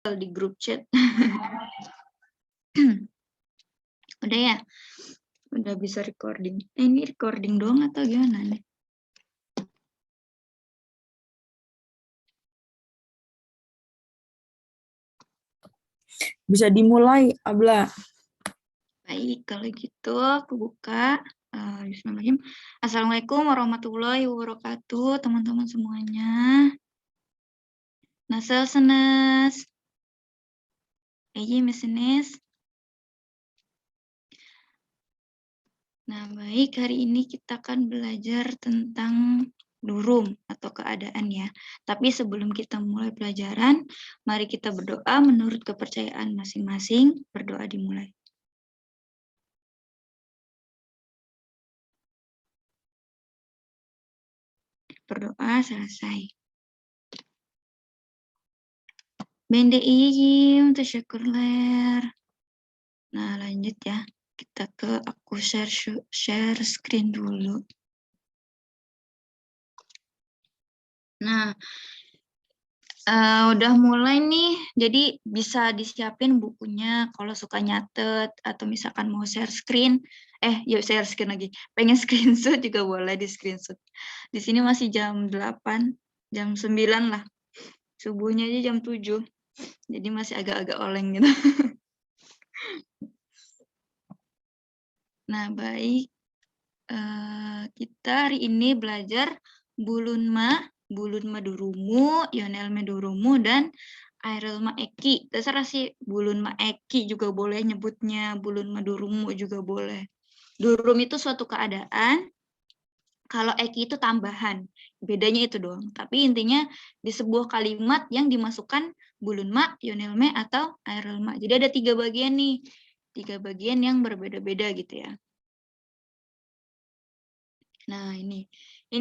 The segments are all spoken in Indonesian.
di grup chat. Udah ya? Udah bisa recording. Ini recording doang atau gimana nih? Bisa dimulai, Abla. Baik, kalau gitu aku buka. Bismillahirrahmanirrahim. Assalamualaikum warahmatullahi wabarakatuh, teman-teman semuanya. Nasel senes. Eji mesenes. Nah, baik, hari ini kita akan belajar tentang durum atau keadaan ya. Tapi sebelum kita mulai pelajaran, mari kita berdoa menurut kepercayaan masing-masing. Berdoa dimulai. Berdoa selesai. Bende iyim, tasyakurler. Nah, lanjut ya. Kita ke aku share screen dulu. Nah, udah mulai nih. Jadi bisa disiapin bukunya kalau suka nyatet atau misalkan mau share screen. Yuk share screen lagi. Pengen screenshot juga boleh di screenshot. Di sini masih jam 8, jam 9 lah. Subuhnya aja jam 7. Jadi masih agak-agak oleng gitu. Nah, baik. Kita hari ini belajar bulunma durumu, yonelme durumu, dan airelma eki. Terserah sih, bulunma eki juga boleh nyebutnya, bulunma durumu juga boleh. Durum itu suatu keadaan, kalau eki itu tambahan. Bedanya itu doang. Tapi intinya di sebuah kalimat yang dimasukkan bulunma, yonelme, atau airelma. Jadi ada 3 bagian nih. 3 bagian yang berbeda-beda gitu ya. Nah, ini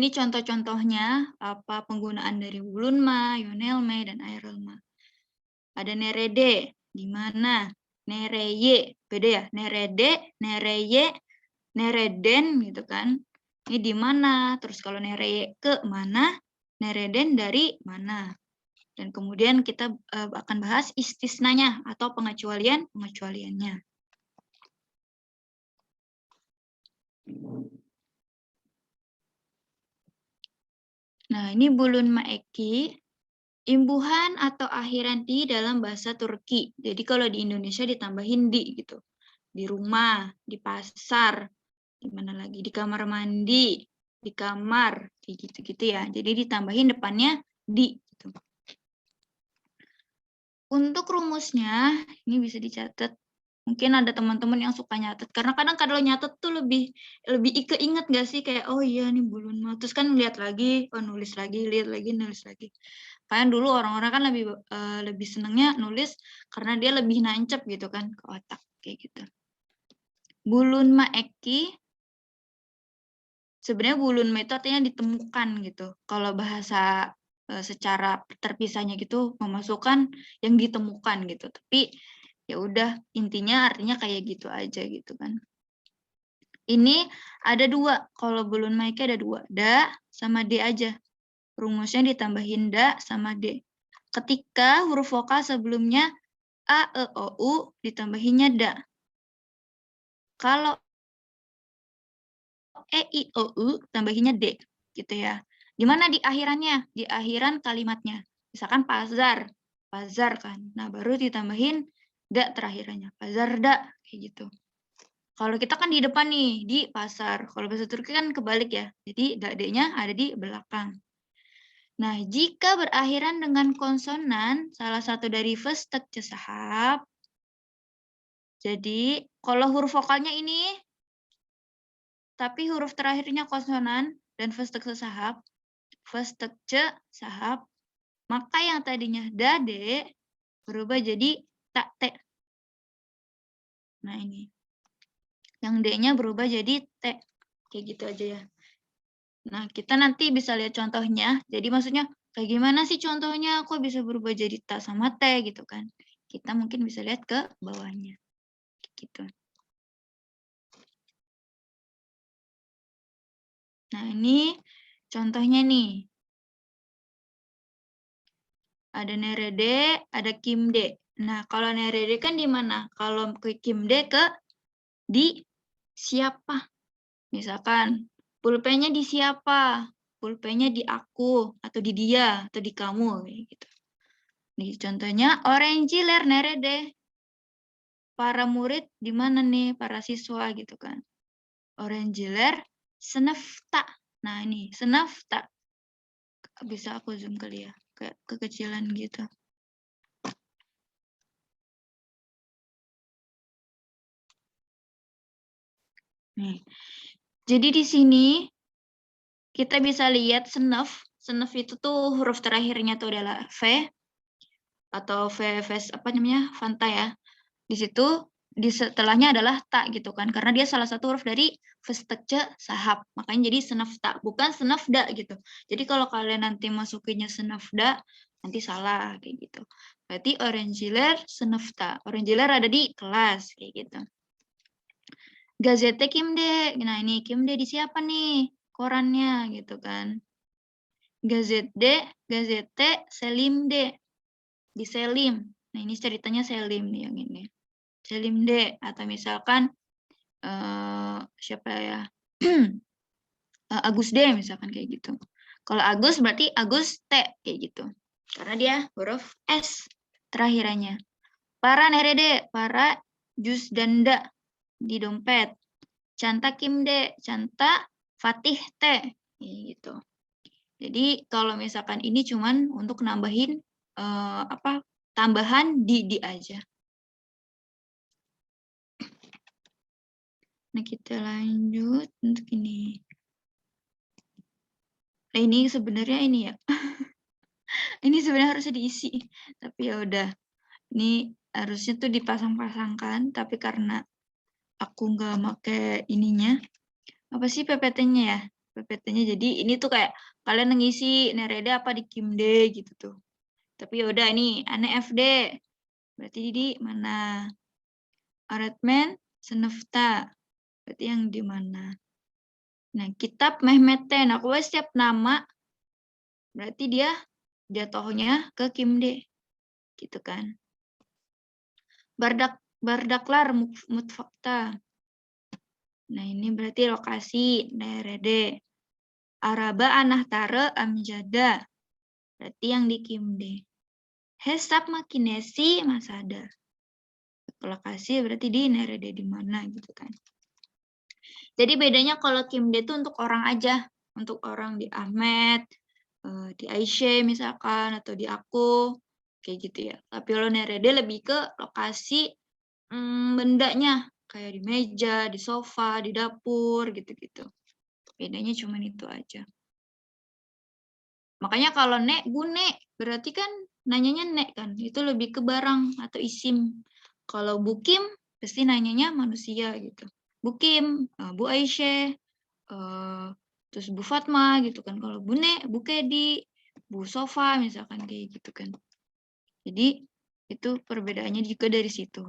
contoh-contohnya apa penggunaan dari bulunma, yonelme, dan airelma. Ada nerede, di mana? Nereye, beda ya? Nerede, nereye, nereden gitu kan. Ini di mana? Terus kalau nereye ke mana? Nereden dari mana? Dan kemudian kita akan bahas istisnanya atau pengecualiannya. Nah, ini bulunma eki. Imbuhan atau akhiran di dalam bahasa Turki. Jadi kalau di Indonesia ditambahin di gitu. Di rumah, di pasar, di mana lagi? Di kamar mandi, di kamar, kayak gitu-gitu ya. Jadi ditambahin depannya di gitu. Untuk rumusnya, ini bisa dicatat. Mungkin ada teman-teman yang suka nyatet. Karena kadang kalau nyatet tuh lebih keinget gak sih? Kayak, oh iya nih bulunma. Terus kan lihat lagi, oh nulis lagi, lihat lagi, nulis lagi. Kayak dulu orang-orang kan lebih senangnya nulis karena dia lebih nancep gitu kan ke otak kayak gitu. Bulunma eki, sebenarnya bulunma itu artinya ditemukan gitu. Kalau bahasa secara terpisahnya gitu memasukkan yang ditemukan gitu. Tapi ya udah intinya artinya kayak gitu aja gitu kan. Ini ada 2. Kalau bulunma eki ada 2, da sama d aja. Rumusnya ditambahin da sama d. Ketika huruf vokal sebelumnya a, e, o, u ditambahinnya da. Kalau e, i, o, u tambahinnya d gitu ya. Di mana di akhirannya? Di akhiran kalimatnya. Misalkan pasar, pasar kan. Nah, baru ditambahin da terakhirannya. Pasar da kayak gitu. Kalau kita kan di depan nih, di pasar. Kalau bahasa Turki kan kebalik ya. Jadi da-nya ada di belakang. Nah, jika berakhiran dengan konsonan, salah satu dari festek cesahap, jadi kalau huruf vokalnya ini, tapi huruf terakhirnya konsonan dan festek cesahap, festek cesahap, maka yang tadinya dade berubah jadi tak te. Nah ini, yang d-nya berubah jadi t, kayak gitu aja ya. Nah, kita nanti bisa lihat contohnya. Jadi maksudnya kayak gimana sih contohnya kok bisa berubah jadi ta sama t gitu kan. Kita mungkin bisa lihat ke bawahnya. Gitu. Nah, ini contohnya nih. ada nerede, ada kimde. Nah, kalau nerede kan di mana? Kalau ke kimde di siapa? Misalkan pulpennya di siapa? Pulpennya di aku atau di dia atau di kamu kayak gitu. Nih contohnya orangiler nerede. Para murid di mana nih? Para siswa gitu kan. Orangiler senafta. Nah, ini senafta. Bisa aku zoom kali ya, kayak kekecilan gitu. Nih. Jadi di sini kita bisa lihat senaf. Senaf itu tuh huruf terakhirnya tuh adalah V atau V apa namanya? Fanta ya. Di situ di setelahnya adalah tak gitu kan. Karena dia salah satu huruf dari vestekce sahab. Makanya jadi senafta, bukan senafda gitu. Jadi kalau kalian nanti masukinnya senafda, nanti salah kayak gitu. Berarti orangiler senafta. Orangiler ada di kelas kayak gitu. Gazete Kimde. Nah, ini Kimde di siapa nih? Korannya gitu kan. Gazete Selimde. Di Selim. Nah, ini ceritanya Selim nih yang ini. Selimde atau misalkan siapa ya? Agus D misalkan kayak gitu. Kalau Agus berarti Agus T kayak gitu. Karena dia huruf S terakhirannya. Para nerede, para jus danda di dompet. Canta Kimde, Canta Fatih T gitu. Jadi kalau misalkan ini cuman untuk nambahin tambahan di aja. Nah, kita lanjut untuk ini. Nah, ini sebenarnya ini ya. Ini sebenarnya harusnya diisi. Tapi ya udah. Ini harusnya tuh dipasang-pasangkan, tapi karena aku nggak pakai ininya. Apa sih PPT-nya ya? PPT-nya jadi ini tuh kayak kalian ngisi nerede apa di Kimde gitu tuh. Tapi ya udah ini aneh FD. Berarti di mana? Aratmen senefta. Berarti yang di mana? Nah, kitab Mehmeten. Aku setiap nama berarti dia jatuhnya ke Kimde. Gitu kan. Bardaklar mutfakta. Nah, ini berarti lokasi nerede. Araba anahtare amjada. Berarti yang di Kimde. Hesab makinesi masada. Lokasi berarti di nerede di mana gitu kan. Jadi bedanya kalau Kimde itu untuk orang aja. Untuk orang di Ahmed, di Aisyah misalkan, atau di aku. Kayak gitu ya. Tapi kalau nerede lebih ke lokasi bendanya. Kayak di meja, di sofa, di dapur, gitu-gitu. Bedanya cuma itu aja. Makanya kalau nek, bu nek, berarti kan nanyanya nek kan. Itu lebih ke barang atau isim. Kalau bukim, pasti nanyanya manusia gitu. Bukim, Bu Aisyah, terus Bu Fatma gitu kan. Kalau Bu nek, Bu Kedi, Bu Sofa misalkan kayak gitu kan. Jadi itu perbedaannya juga dari situ.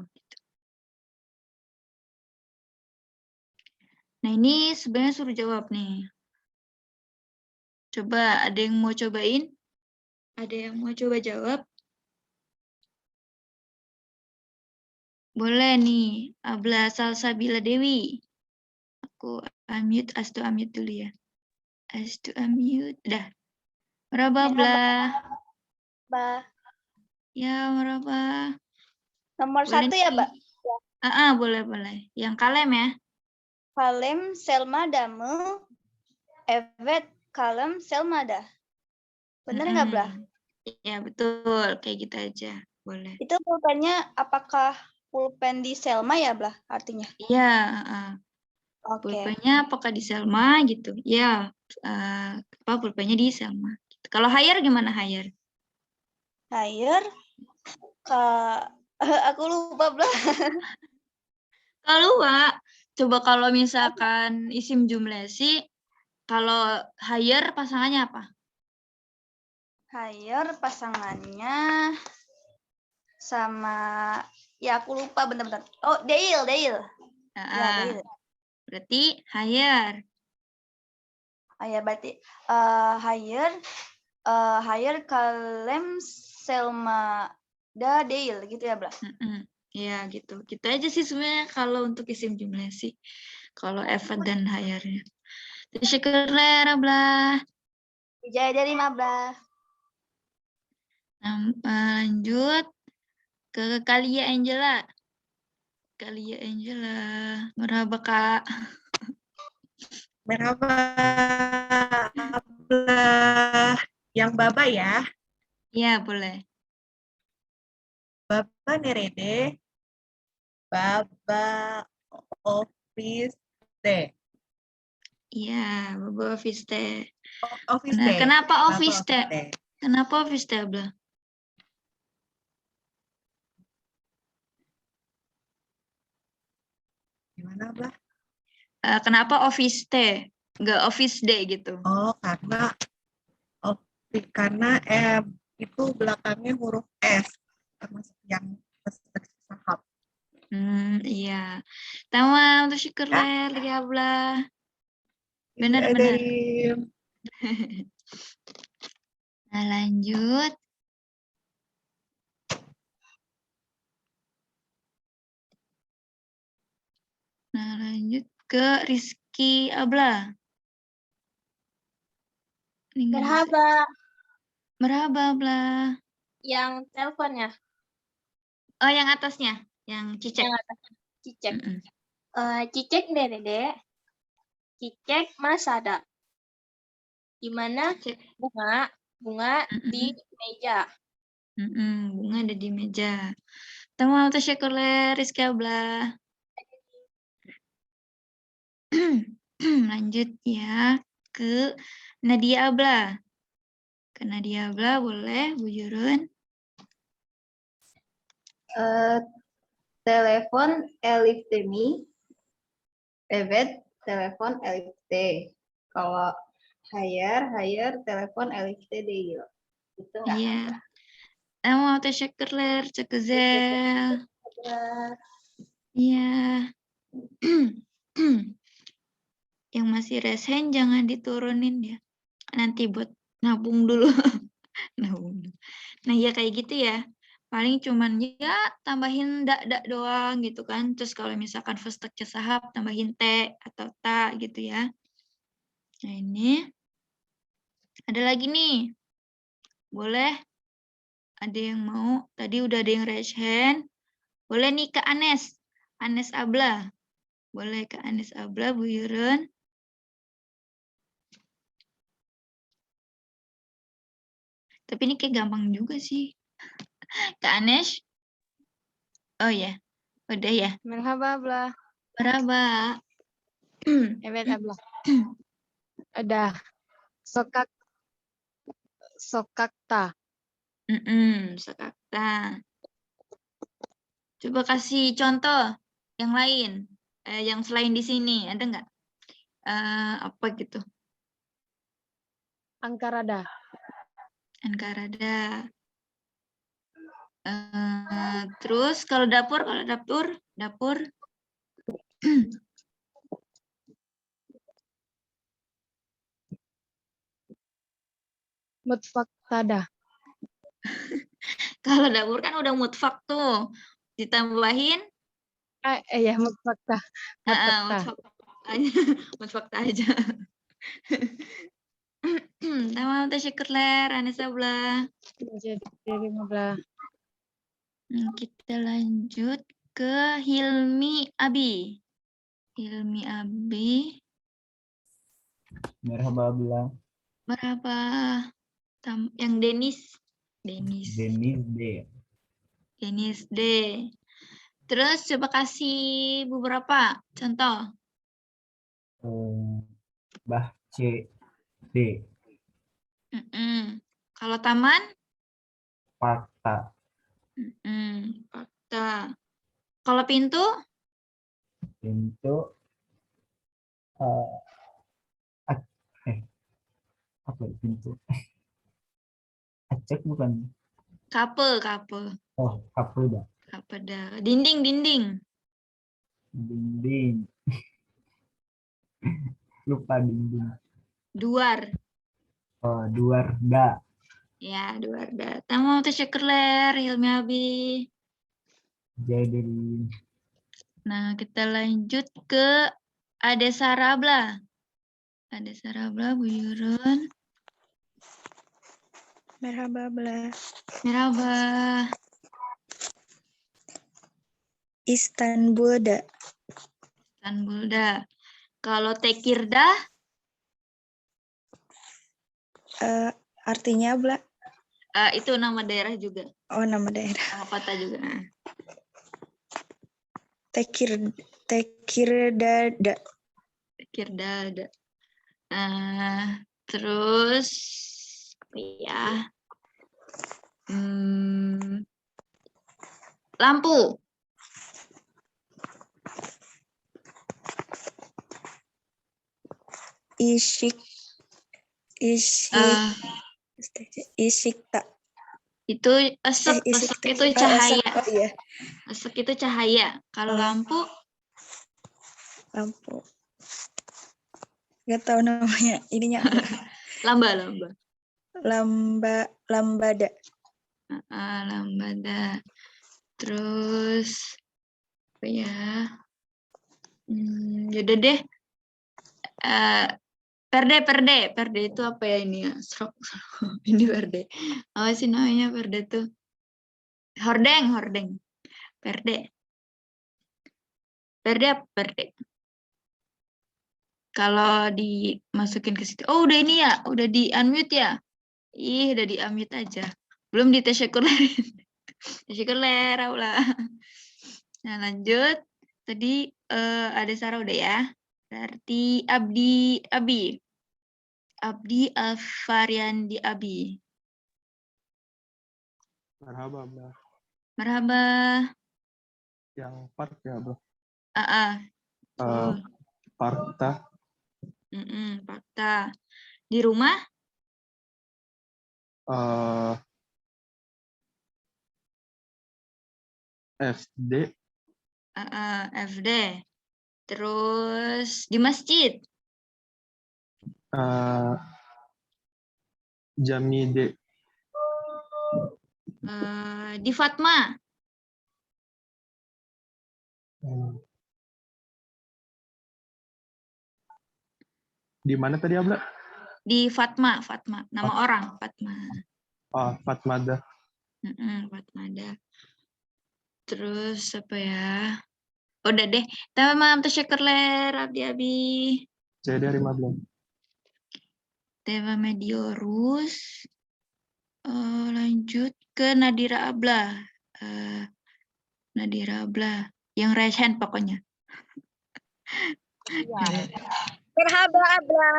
Nah, ini sebenarnya suruh jawab nih. Coba ada yang mau cobain? Ada yang mau coba jawab? Boleh nih, Abla Salsabila Dewi. Aku unmute, astu unmute dulu ya. Astu unmute, dah. Merhaba, Abla. Mbak. Ya, merhaba. Nomor Boleh 1 ya, nih. Mbak? Boleh. Yang kalem ya. Kalem Selma Dame, Evet Kalem Selmada. Bener nggak, Blah? Ya, betul. Kayak gitu aja. Boleh. Itu pulpennya apakah pulpen di Selma ya, Blah, artinya? Iya. Oke. Pulpennya apakah di Selma gitu? Ya, pulpennya di Selma. Gitu. Kalau hire gimana hire? Hire, aku lupa, Blah. Kalau coba kalau misalkan isim jumlesi, kalau hire pasangannya apa? Hire pasangannya sama, ya aku lupa bener-bener. Oh, Deil. Ya, Deil. Berarti hire. Ya, berarti hire kalem Selma, Da, Deil gitu ya, Bla? Ya gitu. Gitu aja sih sebenarnya kalau untuk isim jumlah sih. Kalau effort dan hire-nya. Teşekkürler abla. Rica ederim abla. Lanjut ke Kalia Angela. Kalia Angela. Merhaba Kak. Merhaba, abla. Yang Baba ya. Iya boleh. Baba nerede? Baba office day. Iya, Baba office teh. Office Nah, day. kenapa Baba office teh? day. Kenapa office teh, Abla? Gimana, abla? Kenapa office teh? Nggak office day gitu. Oh, karena itu belakangnya huruf S, termasuk yang sahab. Iya. Tamam, teşekkürler ya Abla. Benar-benar. Nah, lanjut. Nah, lanjut ke Rizky Abla. Merhaba. Merhaba Abla. Yang teleponnya. Oh, yang atasnya, yang Cicek. Yang atasnya. Cicek. Cicek nerede? Cicek ada. Di mana? Bunga di meja. Bunga ada di meja. Tamam, teşekkürler Rizky Abla. Lanjut ya ke Nadia Abla. Ke Nadia Abla boleh, Bu Jurun. Telepon Elif Demi. Evet, telepon Elif T. Kalau hire telepon Elif T değil. Itu nggak? Iya. Tamam, teşekkürler. Çok güzel. Iya. Yang masih resen jangan diturunin ya. Nanti buat nabung dulu. Nabung dulu. Nah, ya kayak gitu ya. Paling cuman ya tambahin dak doang gitu kan. Terus kalau misalkan first sahab tambahin t atau ta gitu ya. Nah, ini ada lagi nih. Boleh? Ada yang mau? Tadi udah ada yang raise hand. Boleh nih ke Anes. Anes Abla. Boleh ke Anes Abla, Bu Yurun. Tapi ini kayak gampang juga sih. Kak Anes? Oh ya, udah ya. Merhaba abla. Merhaba. Evet abla. Ada sokakta. Sokakta. Coba kasih contoh yang lain, yang selain di sini, ada nggak? Apa gitu? Angkarada. Angkarada. Terus kalau dapur, dapur. Mutfaktada. Kalau dapur kan udah mutfak tuh. Ditambahin Ya mutfakta. mutfakta aja. Tamam, teşekkürler Anissa abla. Jadi abla. Kita lanjut ke Hilmi Abi. Hilmi Abi. Merhaba abla. Berapa? Yang Denis. Denis D. Denis D. Terus coba kasih beberapa contoh. Bah C D. Kalau taman? Fakta. Fakta. Kalau pintu? Pintu apa pintu? Acek bukan? Kape. Oh, kapuda. Kapeda. Dinding. Dinding. Lupa dinding. Duar. Oh, duarda. Ya, Wardah. Tamam, teşekkürler Hilmi abi. Jadi Nah, kita lanjut ke Ade Sarabla. Ade Sarabla, buyurun. Merhaba abla. Merhaba. Istanbul'da. Istanbul'da. Kalau Tekirda, Artinya abla? itu nama daerah juga. Oh, nama daerah. Nama kota juga. Tekirdada. Tekirdada. Terus, apa ya? Lampu. Isikta. Itu esek Isikta. itu cahaya. Oh iya. Esek itu cahaya. Kalau lampu? Lampu. Gak tahu namanya. Ininya apa? Lambada. Lambada. Terus apa ya? Yaudah deh. Perde itu apa ya ini ya? Ini perde. Apa sih namanya perde tuh? Hordeng. Perde. Perde. Kalau dimasukin ke situ. Oh, udah ini ya? Udah di-unmute ya? Ih, udah di-unmute aja. Belum ditesyukurin. Tesyukurler, Aula. Nah, lanjut. Tadi ada Sarah udah ya. Berarti Abi Alfariandi Abi. Merhaba, Abla. Merhaba. Yang part ya, Abla. Parta. Fakta. Di rumah? FD. FD. Terus di masjid? Jamide. Di Fatma? Di mana tadi, Abla? Di Fatma. Nama orang, Fatma. Fatmada. Fatmada. Terus apa ya? Udah deh. Tamam, teşekkürler Abi. Saya dari Mabla. Tema Mediorus. Lanjut ke Nadira Abla. Nadira Abla. Yang raise hand pokoknya. Merhaba abla.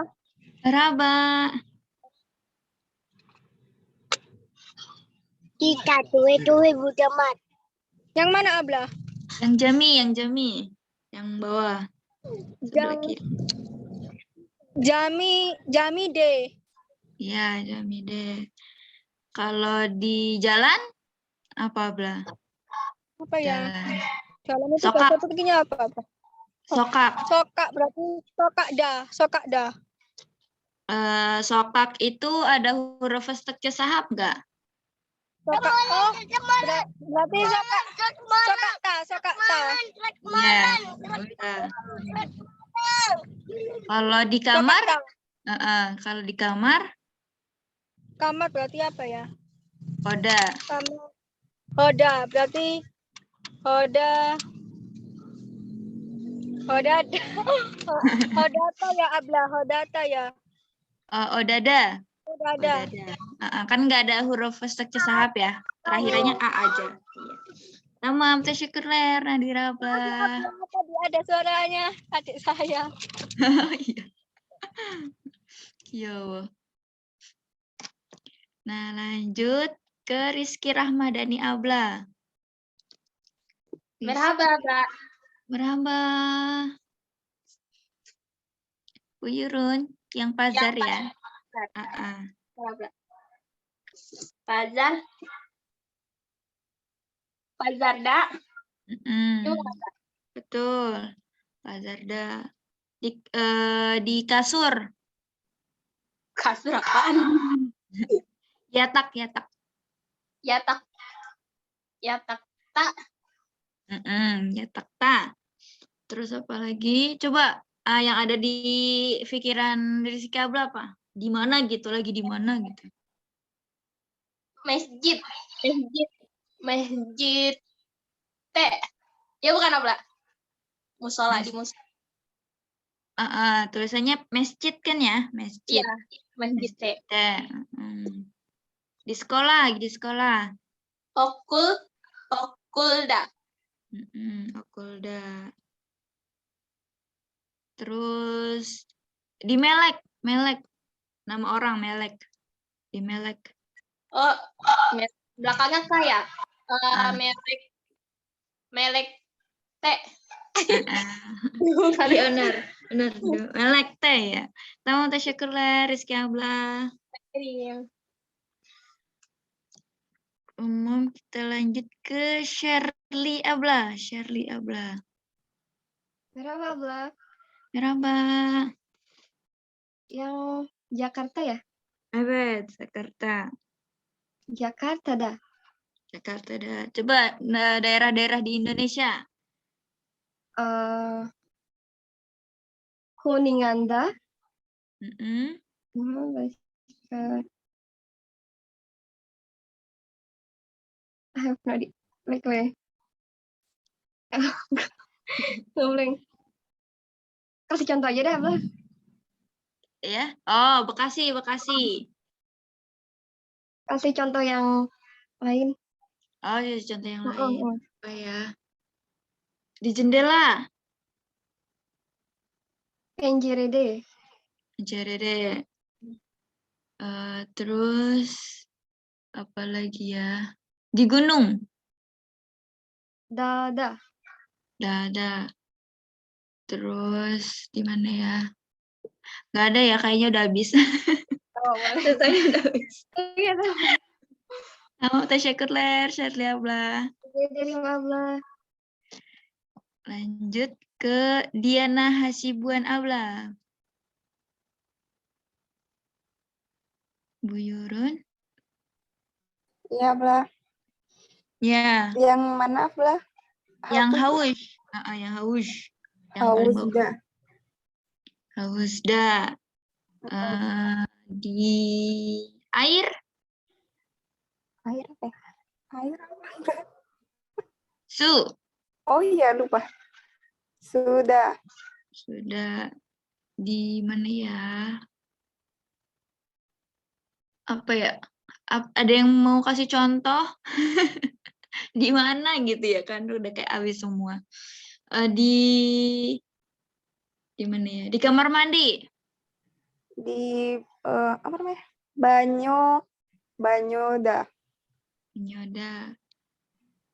Merhaba. Kita tuwe Bu Jamat. Yang mana abla? Yang Jami. Yang bawah. Sebelah kiri. Jami de. Iya, Jami deh. Kalau di jalan apa, Abla? Apa ya? Jalan. Jalan itu Sokak. bahasa Turkinya apa? Sokak. Sokak berarti sokak dah. Sokak itu ada huruf festek sahab nggak? Sokak. Oh, berarti sokak ta. Iya. Kalau di kamar? Kalau di kamar? Kamar berarti apa ya? Hoda. Hoda berarti Hodata ya abla, hodata ya. Odada. Odada. Kan nggak ada huruf festek sahab ya. Terakhirnya A aja. Tamam, teşekkürler Nadira Abla. Tadi ada suaranya adik saya. Iya. Yo. Nah, lanjut ke Rizky Rahmadani Abla. Merhaba, Abla. Merhaba. Buyurun, yang Pazar ya. Pazarda. Betul. Pazarda. Di kasur. Kasur apaan? Yatak. Yatak. Yatak. Yatak ta. Terus apa lagi? Coba yang ada di pikiran Rizky Abla apa? Di mana gitu, lagi di mana gitu. Masjid. T. Ya bukan Abla. Musola di musola. Tulisannya masjid kan ya? Masjid. Iya, masjid T. T. Di sekolah, di sekolah. Okulda. Okulda. Terus di Melek. Nama orang Melek. Di Melek. Oh, belakangnya saya. Melek T. Benar. Melek teh ya. Tamu tasyakurlah Rizky Abla. Kita lanjut ke Shirley Abla. Merhaba, Abla. Merhaba. Yang Jakarta ya? Evet, Jakarta. Jakarta dah. Coba daerah-daerah di Indonesia. Kuningan dah. I have no idea. Kasih contoh aja deh, Abla. Ya. Oh, Bekasi. Kasih contoh yang lain. Oh, ya, contoh yang lain. Apa ya? Di jendela. NJRD. Terus apa lagi ya? Di gunung. Dada. Terus di mana ya? Nggak ada ya, kayaknya udah habis. Oh, boleh. Contohnya udah habis. Iya, Mau tasyakurlah, Shirley Abla. dari Abla. Lanjut ke Diana Hasibuan Abla. Bu Yurun. Iya, Abla. Ya. Yang mana, Abla? Yang haus. Yang haus. Hausda. Di air. Air apa? Air apa? Su. Oh iya, lupa. Sudah. Di mana ya? Apa ya? Ada yang mau kasih contoh? Di mana gitu ya kan? Udah kayak habis semua. Di mana ya? Di kamar mandi. Di apa namanya? Banyoda.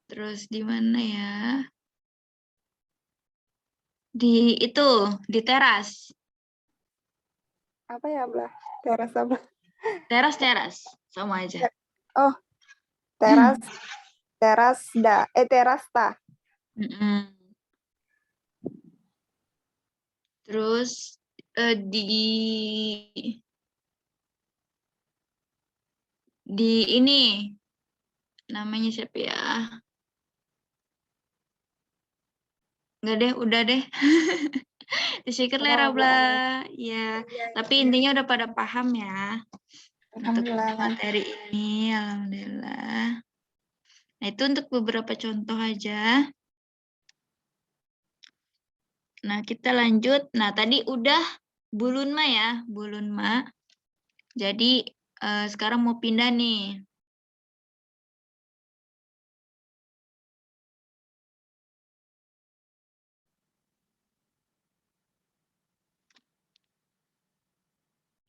Terus di mana ya? Di teras. Apa ya, Abla? Teras apa? Teras. Sama aja. Oh, teras. Terasta. Terus di ini namanya siapa ya? Enggak deh, udah deh. Syukurlah Abla. Ya, tapi intinya udah pada paham ya. Untuk materi ini, alhamdulillah. Nah, itu untuk beberapa contoh aja. Nah, kita lanjut. Nah, tadi udah Bulunma ya, Bulunma. Jadi, sekarang mau pindah nih.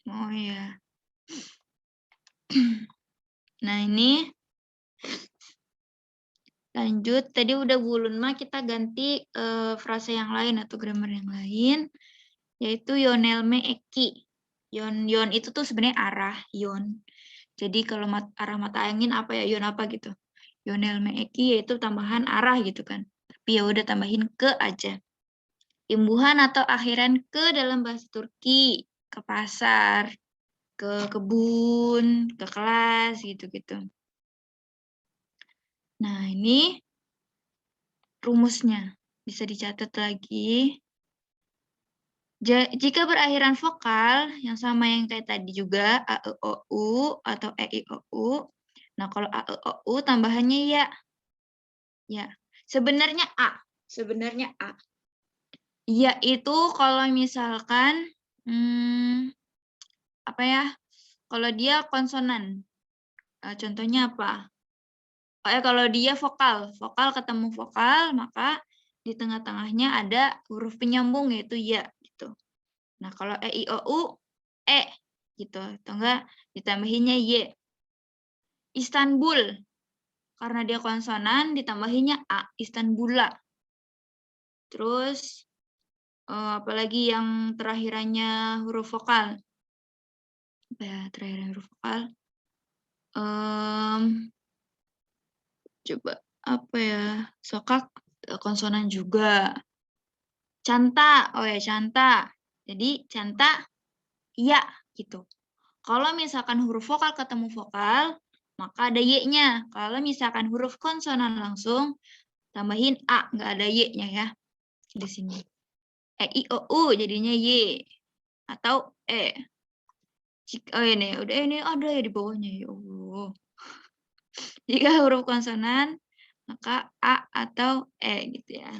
Oh ya. Nah, ini lanjut. Tadi udah Bulunma, kita ganti frase yang lain atau grammar yang lain, yaitu Yonelme Eki. Yon itu tuh sebenarnya arah, yon. Jadi kalau arah mata angin apa ya, yon apa gitu. Yonelme Eki yaitu tambahan arah gitu kan. Tapi ya udah tambahin ke aja. Imbuhan atau akhiran ke dalam bahasa Turki, ke pasar. ke kebun, ke kelas gitu-gitu. Nah, ini rumusnya. Bisa dicatat lagi. Jika berakhiran vokal yang sama yang kayak tadi juga a, e, o, u atau e, i, o, u. Nah, kalau a, e, o, u tambahannya ya. Ya. Sebenarnya a. Ya itu kalau misalkan apa ya? Kalau dia konsonan. Contohnya apa? Kalau dia vokal ketemu vokal, maka di tengah-tengahnya ada huruf penyambung yaitu ya gitu. Nah, kalau e, i, o, u, e gitu. Atau enggak ditambahinnya y. Istanbul. Karena dia konsonan ditambahinnya a, Istanbula. Terus apalagi yang terakhirannya huruf vokal. Apa ya terakhirannya huruf vokal? Coba apa ya? Sokak konsonan juga. Canta, oh ya canta. Jadi canta, iya gitu. Kalau misalkan huruf vokal ketemu vokal, maka ada y-nya. Kalau misalkan huruf konsonan langsung, tambahin a, nggak ada y-nya ya di sini. E, i, o, u jadinya y atau e. Oh ini udah ini ada ya di bawahnya ya Allah. Jika huruf konsonan maka a atau e gitu ya.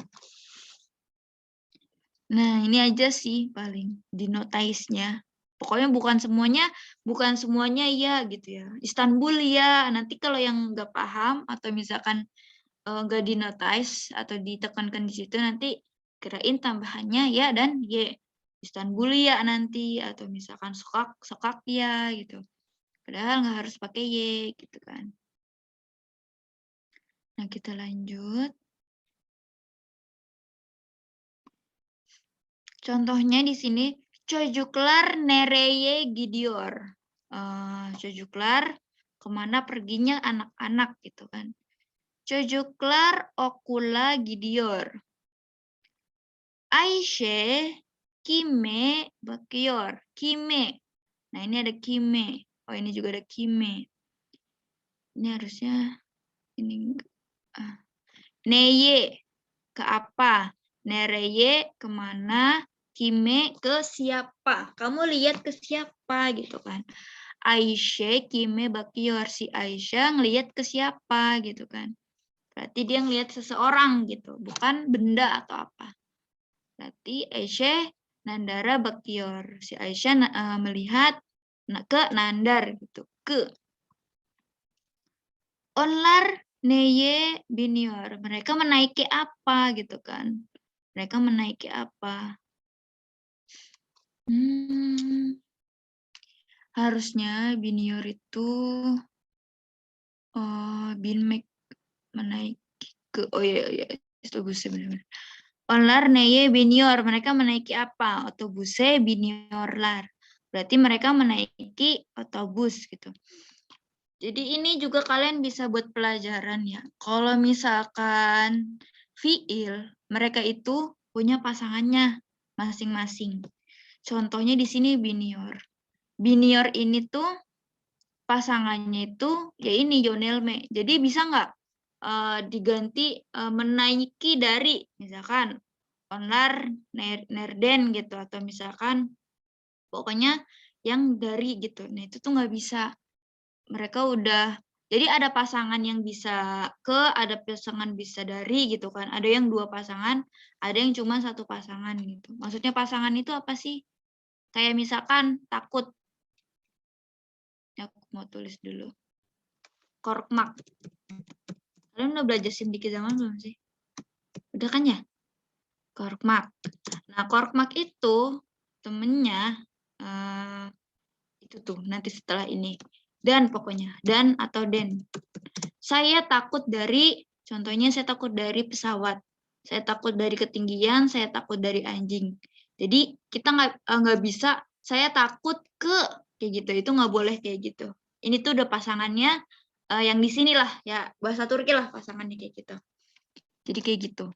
Nah, ini aja sih paling dinotaisnya. Pokoknya bukan semuanya ya gitu ya. Istanbul ya. Nanti kalau yang nggak paham atau misalkan nggak dinotais atau ditekankan di situ nanti kirain tambahannya ya dan y. Istanbul ya nanti atau misalkan sokak ya gitu. Padahal nggak harus pakai y gitu kan. Nah, kita lanjut. Contohnya di sini çocuklar nereye gidiyor. Çocuklar kemana perginya anak-anak gitu kan. Çocuklar okula gidiyor. Ayşe kime bakıyor. Kime. Nah, ini ada kime. Oh, ini juga ada kime. Ini harusnya ini neye ke apa. Nereye kemana. Kime ke siapa. Kamu lihat ke siapa gitu kan. Aisyah kime bakyor. Si Aisyah ngelihat ke siapa gitu kan. Berarti dia ngelihat seseorang gitu. Bukan benda atau apa. Berarti Aisyah nandara bakyor. Si Aisyah melihat ke nandar gitu. Ke. Onlar neye binior. Mereka menaiki apa gitu kan. Mereka menaiki apa. Harusnya binior itu binmek menaiki ke ya otobusnya benar-benar. Onlar neye binior, mereka menaiki apa? Otobusnya biniorlar. Berarti mereka menaiki otobus gitu. Jadi ini juga kalian bisa buat pelajaran ya. Kalau misalkan fiil, mereka itu punya pasangannya masing-masing. Contohnya di sini binior. Binior ini tuh pasangannya itu ya ini Yonelme. Jadi bisa nggak diganti menaiki dari misalkan onlar nerden gitu atau misalkan pokoknya yang dari gitu. Nah itu tuh nggak bisa. Mereka udah jadi ada pasangan yang bisa ada pasangan bisa dari gitu kan. Ada yang 2 pasangan, ada yang cuma 1 pasangan gitu. Maksudnya pasangan itu apa sih? Kayak misalkan takut. Aku mau tulis dulu. Korkmak. Kalian udah belajar sedikit zaman belum sih? Udah kan ya? Korkmak. Nah, korkmak itu temennya itu tuh nanti setelah ini. Dan pokoknya, dan atau den. Saya takut dari, contohnya saya takut dari pesawat. Saya takut dari ketinggian, saya takut dari anjing. Jadi kita nggak bisa, saya takut ke, kayak gitu. Itu nggak boleh kayak gitu. Ini tuh udah pasangannya yang di sini lah, ya bahasa Turki lah pasangannya kayak gitu. Jadi kayak gitu.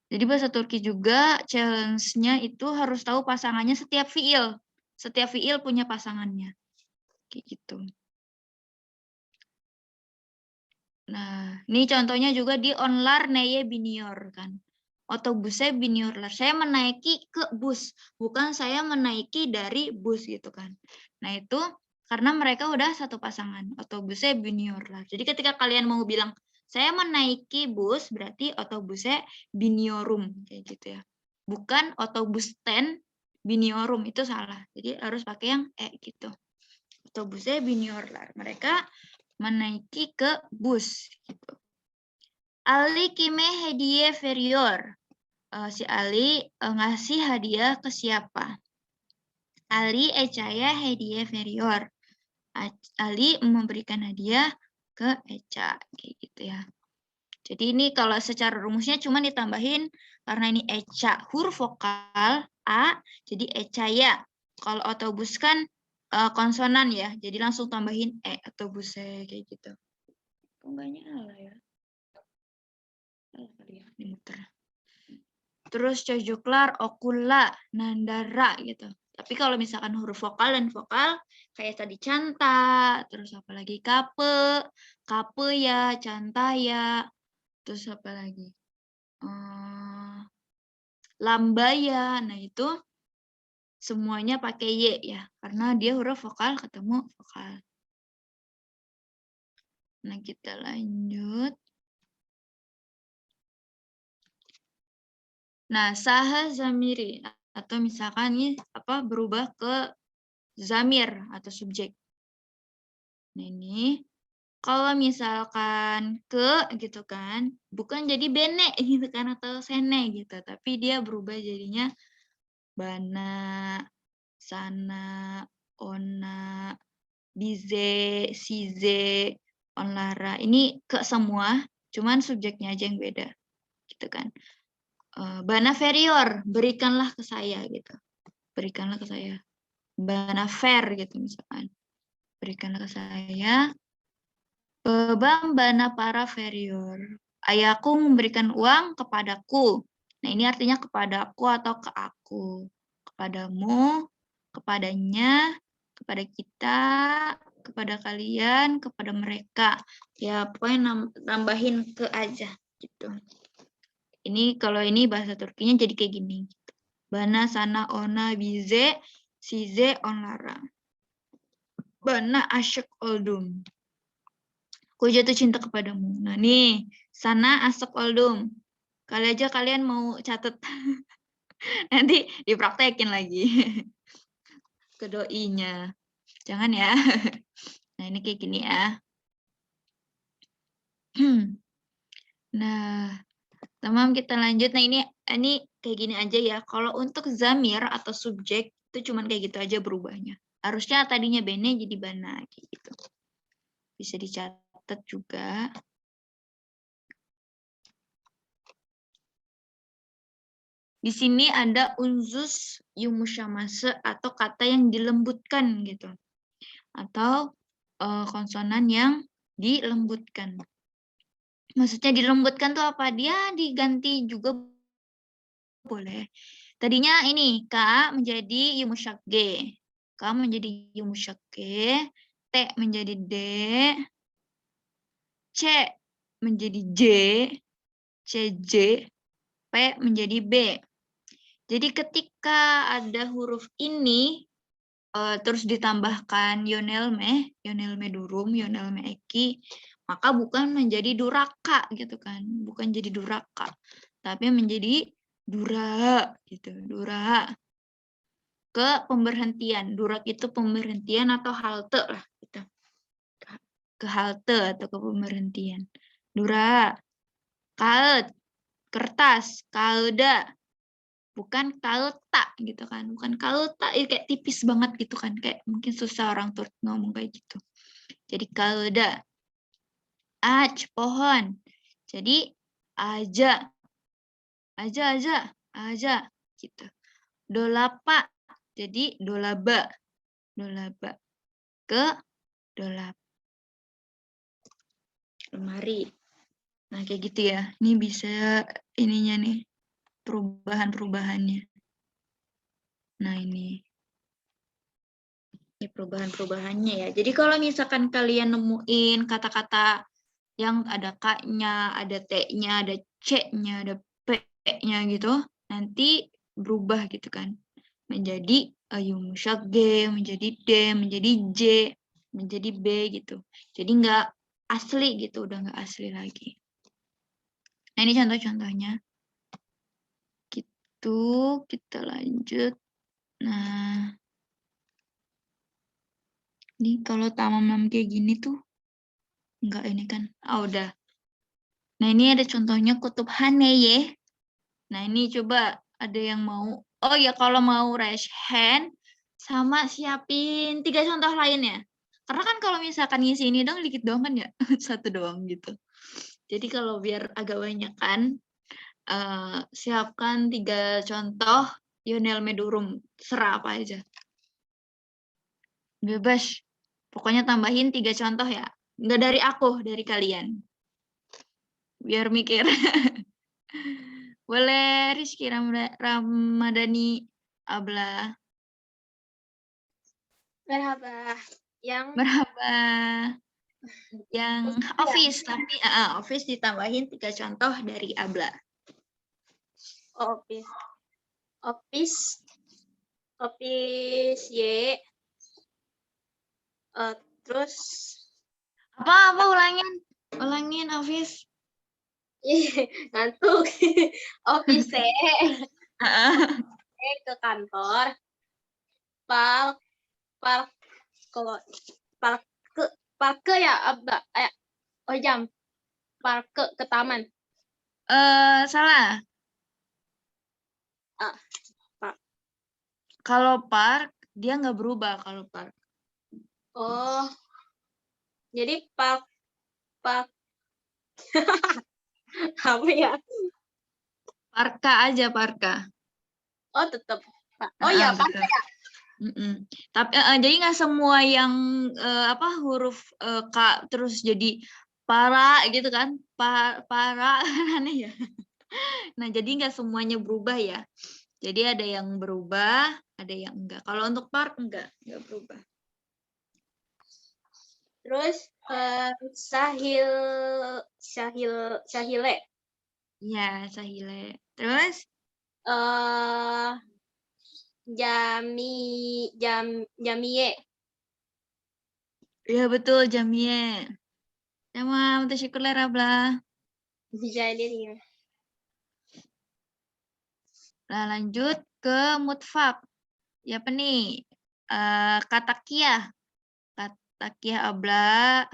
Jadi bahasa Turki juga challenge-nya itu harus tahu pasangannya setiap fiil. Setiap fiil punya pasangannya. kayak gitu. Nah, ini contohnya juga di onlar neye binior kan. Otobusnya biniorlar. Saya menaiki ke bus, bukan saya menaiki dari bus gitu kan. Nah, itu karena mereka udah satu pasangan. Otobusnya biniorlar. Jadi ketika kalian mau bilang saya menaiki bus, berarti otobusnya biniorum kayak gitu ya. Bukan otobus ten biniorum, itu salah. Jadi harus pakai yang gitu. Otobusnya biniorlar. Mereka menaiki ke bus gitu. Ali kime hediah verior. Si Ali ngasih hadiah ke siapa? Ali ecaya hediah verior. Ali memberikan hadiah ke Eca kayak gitu ya. Jadi ini kalau secara rumusnya cuma ditambahin karena ini Eca huruf vokal A, jadi ecaya. Kalau otobus kan konsonan ya, jadi langsung tambahin otobusnya kayak gitu. Kok nggak nyala ya? Salah kali ya, ini muter. Terus cojoklar, okula, nandara gitu. Tapi kalau misalkan huruf vokal dan vokal kayak tadi canta, terus apa lagi kape ya, canta ya, terus apa lagi lambaya. Nah itu semuanya pakai y ya, karena dia huruf vokal ketemu vokal. Nah kita lanjut. Nah, saha zamiri atau misalkan ini berubah ke zamir atau subjek. Nah, ini kalau misalkan ke gitu kan, bukan jadi bene gitu kan atau sene gitu, tapi dia berubah jadinya bana, sana, ona, bize, size, onlara. Ini ke semua, cuman subjeknya aja yang beda. Gitu kan. Bana verior, berikanlah ke saya gitu. Berikanlah ke saya. Bana ver gitu misalkan. Berikanlah ke saya. Bebam bana para verior. Ayahku memberikan uang kepadaku. Nah, ini artinya kepadaku atau ke aku. Kepadamu, kepadanya, kepada kita, kepada kalian, kepada mereka. Ya, pokoknya nambahin ke aja gitu. Ini kalau ini bahasa Turkinya jadi kayak gini. Bana sana ona bize size onlara. Bana asyik oldum. Aku jatuh cinta kepadamu. Nah nih, sana asyik oldum. Kali aja kalian mau catat. Nanti dipraktekin lagi. Ke doinya. Jangan ya. Nah ini kayak gini ya. Nah, teman kita lanjut. Nah ini kayak gini aja ya. Kalau untuk zamir atau subjek itu cuman kayak gitu aja berubahnya. Harusnya tadinya bene jadi bana kayak gitu. Bisa dicatat juga. Di sini ada unzus yumushamase atau kata yang dilembutkan gitu. Atau konsonan yang dilembutkan. Maksudnya dilembutkan tuh apa? Dia diganti juga boleh. Tadinya ini K menjadi yumushage. K menjadi yumushage. T menjadi D. C menjadi J. CJ. P menjadi B. Jadi ketika ada huruf ini, terus ditambahkan yonelme durum, yonelme eki, maka bukan menjadi duraka gitu kan. Bukan jadi duraka. Tapi menjadi dura gitu, dura. Ke pemberhentian. Durak itu pemberhentian atau halte lah gitu. Ke halte atau ke pemberhentian. Dura. Kaet. Kertas. Kauda. Bukan kalta gitu kan. Bukan kalta, kayak tipis banget gitu kan. Kayak mungkin susah orang Turki ngomong kayak gitu. Jadi kauda. Aj, pohon. Jadi aja. Aja gitu. Dolapa. Jadi dolaba. Dolaba. Ke dolap. Lemari. Nah, kayak gitu ya. Ini bisa ininya nih. Perubahan-perubahannya. Nah, ini. Ya, perubahan-perubahannya ya. Jadi kalau misalkan kalian nemuin kata-kata yang ada K-nya, ada T-nya, ada C-nya, ada P-nya gitu, nanti berubah gitu kan. Menjadi yumushak G, menjadi D, menjadi J, menjadi B gitu. Jadi nggak asli gitu, udah nggak asli lagi. Nah, ini contoh-contohnya. Gitu, kita lanjut. Nah, ini kalau tamam kayak gini tuh, enggak ini kan. Ah, udah. Nah, ini ada contohnya kutub haneye. Nah, ini coba ada yang mau. Oh ya, kalau mau raise hand, sama siapin 3 contoh lainnya. Karena kan kalau misalkan ngisi ini dong, dikit doang kan ya. 1 doang gitu. Jadi kalau biar agak banyak kan, siapkan 3 contoh Yonel Medurum. Serah apa aja. Bebas. Pokoknya tambahin 3 contoh ya. Nggak dari aku, dari kalian. Biar mikir. Boleh Rizky Ramadhani Abla. Merhaba. Yang Merhaba. Yang office, tapi office ditambahin 3 contoh dari Abla. office. Office. Office Y. Terus Apa ulangin? Ulangin office. ngantuk. Office ke kantor. Parke ya Abba. Oh jam. Parke ke taman. Salah. Kalau park, dia nggak berubah kalau park. Oh. Jadi park apa ya? Parka aja, parka. Oh, tetap. Oh ya, betul. parka ya. Tapi jadi nggak semua yang huruf K terus jadi para gitu kan? Para aneh ya. Nah, jadi nggak semuanya berubah ya. Jadi ada yang berubah, ada yang enggak. Kalau untuk park enggak berubah. Terus Sahile. Ya, Sahile. Terus Jamie. ya betul, Jamie. Sama syukurlah Rabla. Jadi Nah, lanjut ke mutfak. Ya apa nih? Katakia. Katakia Abla.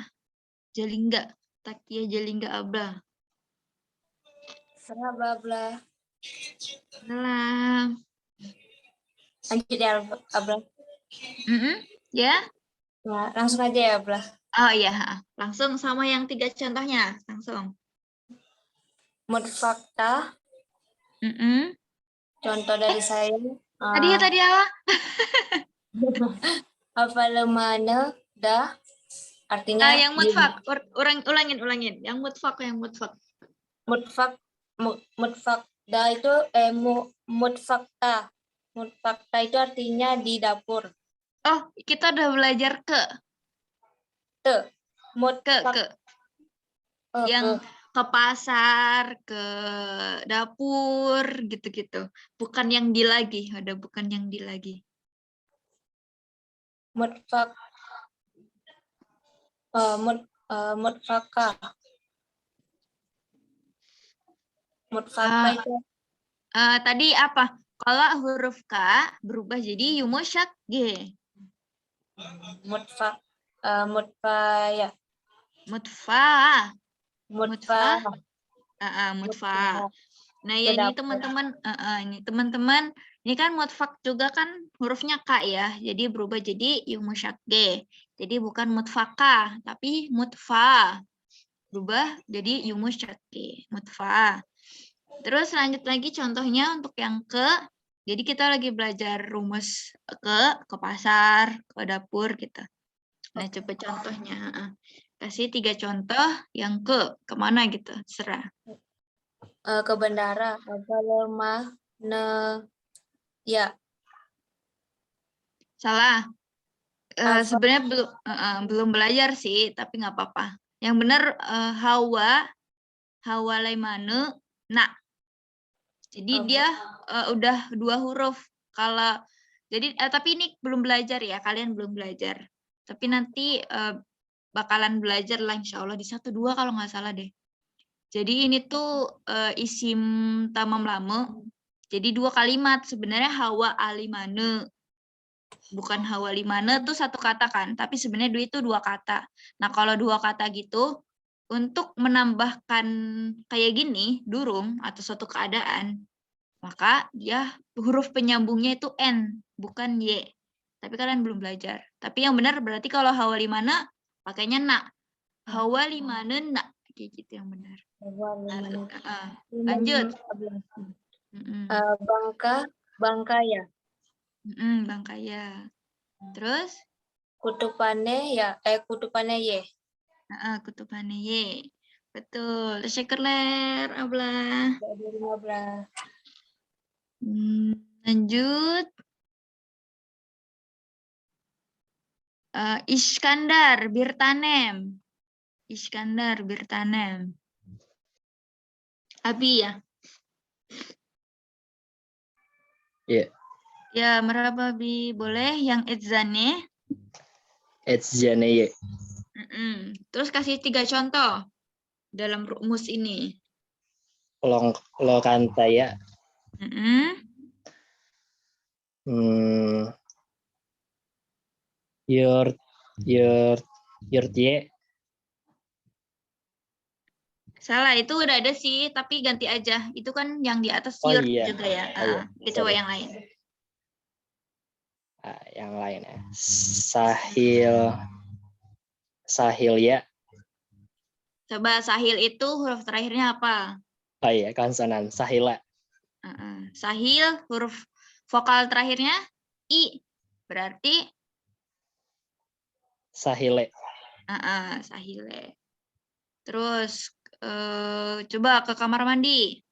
Jalingga. Takia Jalingga Abla. Abla. Salam. Lanjut ya, Abla. Ya? Nah, langsung aja ya, Abla. Oh iya, langsung sama yang 3 contohnya. Langsung. Mutfakta. Contoh dari saya. Tadi apa? Apa lemana dah artinya yang mutfak. Ulangin. Yang mutfak. Mutfakta itu mutfakta. Mutfakta itu artinya di dapur. Oh, kita udah belajar ke yang ke pasar, ke dapur, gitu-gitu. Bukan yang di lagi, bukan yang di lagi. Mutfaka. Mutfaka itu tadi apa? Kalau huruf K berubah jadi yumushak G. Mutfaya. Mutfa. Nah, ya ini teman-teman, ini kan mutfak juga kan hurufnya K ya. Jadi berubah jadi yumushak G. Jadi bukan mutfaka, tapi mutfa. Berubah jadi yumushak G, mutfa. Terus lanjut lagi contohnya untuk yang ke. Jadi kita lagi belajar rumus ke pasar, ke dapur gitu. Nah, coba contohnya. Kasih 3 contoh yang kemana gitu, serah. Ke bandara. Apa lemah ya. Salah. Sebenarnya belum belajar sih, tapi nggak apa-apa. Yang benar Hawa Laimane, nak. Jadi dia udah 2 huruf. Tapi ini belum belajar ya, kalian belum belajar. Tapi nanti bakalan belajar lah insya Allah di 1-2 kalau nggak salah deh. Jadi ini tuh isim tamam lame. Jadi 2 kalimat. Sebenarnya Hawa Alimane. Bukan Hawa Limane tuh 1 kata kan. Tapi sebenarnya itu 2 kata. Nah kalau 2 kata gitu, untuk menambahkan kayak gini, durung atau suatu keadaan, maka dia huruf penyambungnya itu N, bukan Y. Tapi kalian belum belajar. Tapi yang benar berarti kalau Hawa Limane pakainya nak. Hawa Limane nak. Kayak gitu yang benar. Lanjut. Bangkaya. Bangkaya. Terus? Kutupane ye. Kutupane ye. Betul. Teşekkürler abla. Jadi 15. Lanjut. Iskandar Birtanem. Iskandar Birtanem. Abi ya? Iya. Ya, merhaba Abi. Boleh yang edzane? Edzane ye. Terus kasih 3 contoh dalam rumus ini. Lokantaya. Yurtie. Salah, itu udah ada sih, tapi ganti aja. Itu kan yang di atas Oh, yurt iya. juga ya. Oh, iya. Kita coba yang lain. Yang lain ya. Sahil ya. Coba sahil itu huruf terakhirnya apa? Oh iya, konsonan. Sahila. Sahil, huruf vokal terakhirnya I. Berarti? Sahile. Sahile. Terus, coba ke kamar mandi.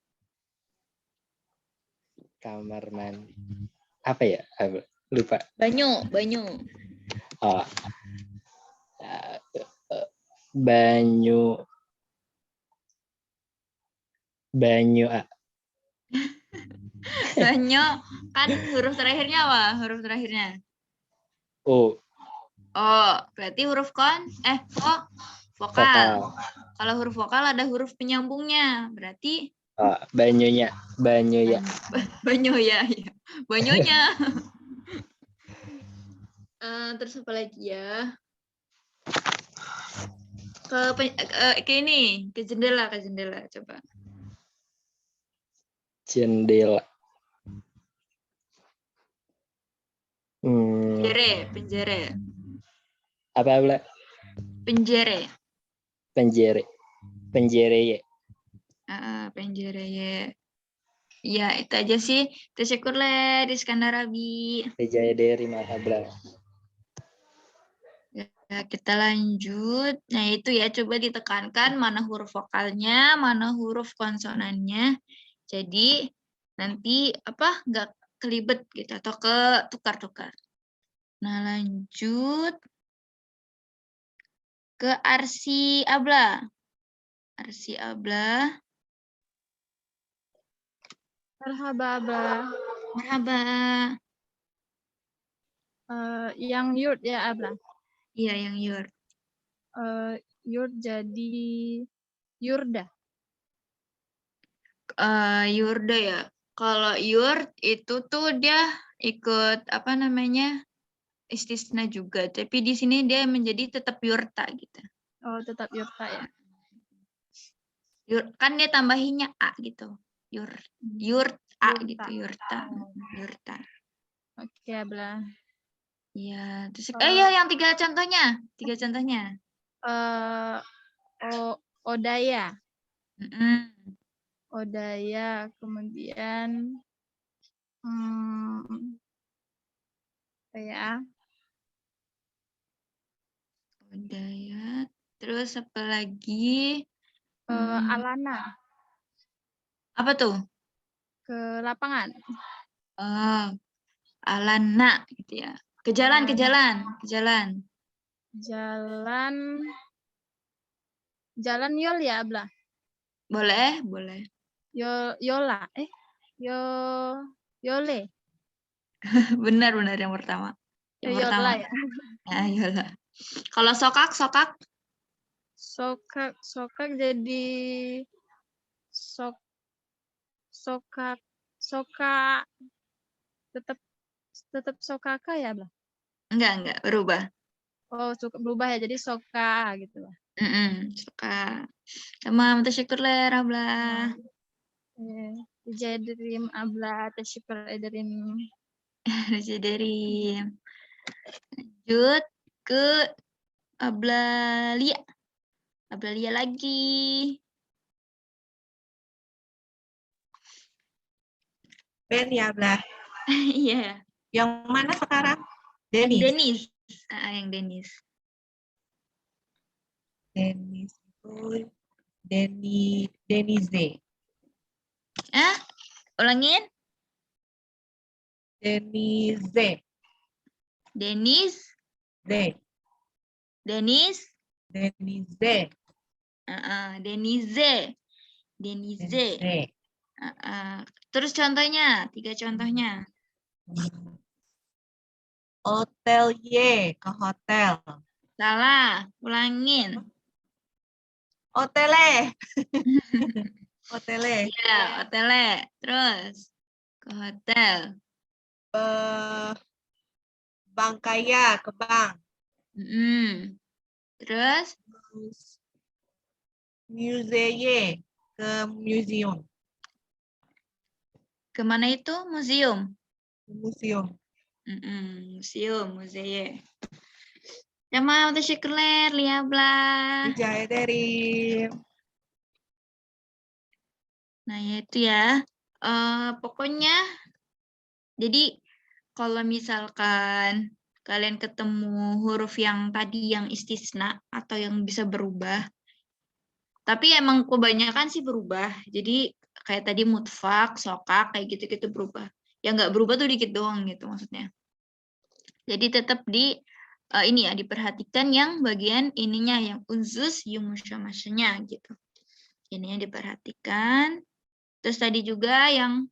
Kamar mandi. Apa ya? Lupa. Banyu. Oh. Banyu. Banyu. Banyu, kan huruf terakhirnya apa? Huruf terakhirnya? O. Oh, berarti huruf vokal. Kalau huruf vokal ada huruf penyambungnya, berarti Banyunya. Banyu ya. Banyu ya. Banyunya. Terus apa lagi ya? Ke ini, ke jendela coba. Jendela. Penjere. Apa pula? Penjere ye. Penjere ye. Ya, itu aja sih. Teşekkürler Iskandar Abi. Rijaya dari Mahabla. Ya, kita lanjut. Nah, itu ya, coba ditekankan mana huruf vokalnya, mana huruf konsonannya. Jadi, nanti nggak kelibet gitu, atau ketukar-tukar. Nah, lanjut ke Arsi Abla. Marhaba, Abla. Merhaba. Yang yurt ya, Abla. Iya, yang yurt. Yurt jadi yurda. Yurda ya. Kalau yurt itu tuh dia ikut istisna juga, tapi di sini dia menjadi tetap yurta gitu. Oh, tetap yurta ya. Kan dia tambahinnya a gitu. Yurta gitu, yurta. Oke, Abla. Iya, terus yang 3 contohnya. 3 contohnya. Odaya. Odaya, kemudian Odaya, terus apa lagi? Alana. Apa tuh? Ke lapangan. Alana gitu ya. Ke jalan, ke jalan, ke jalan. Jalan. Jalan yol ya, Abla. Boleh, boleh. Yola. Yole. Benar-benar yang pertama. Yang Yola pertama. ya. Ya, yola. Kalau sokak, sokak. Sokak jadi sokak tetap sokaka ya, Abla. Enggak, berubah. Oh, berubah ya, jadi soka gitu lah. Suka. Tamam, tasyakur lah, Rabla. Jadirim Abla, tasyakur ederim. Jadi lanjut ke Ablalia. Ablalia lagi. Ben ya, Blah. Iya. Yang mana sekarang? Yang Denis. Denis. Yang Denis. Denis itu Denize. Ulangin. Denize. Denis. De. Denis. Denize. Denize. Denize. Terus contohnya, 3 contohnya. Hotelier, ke hotel. Salah, ulangin. Hotele. Hotele. Iya, hotele. Terus ke hotel. Bankaya, ke bank. Terus Museye, ke museum. kemana itu? Museum. Museum. Museum, museum. Tamam, teşekkürler, Liabla. Rica ederim. Nah, yaitu ya. Pokoknya, jadi kalau misalkan kalian ketemu huruf yang tadi yang istisna atau yang bisa berubah, tapi emang kebanyakan sih berubah. Jadi kayak tadi mutfak, sokak, kayak gitu-gitu berubah. Yang nggak berubah tuh dikit doang gitu maksudnya. Jadi tetap ini ya diperhatikan yang bagian ininya yang unzus yumusyamasnya gitu. Ini yang diperhatikan. Terus tadi juga yang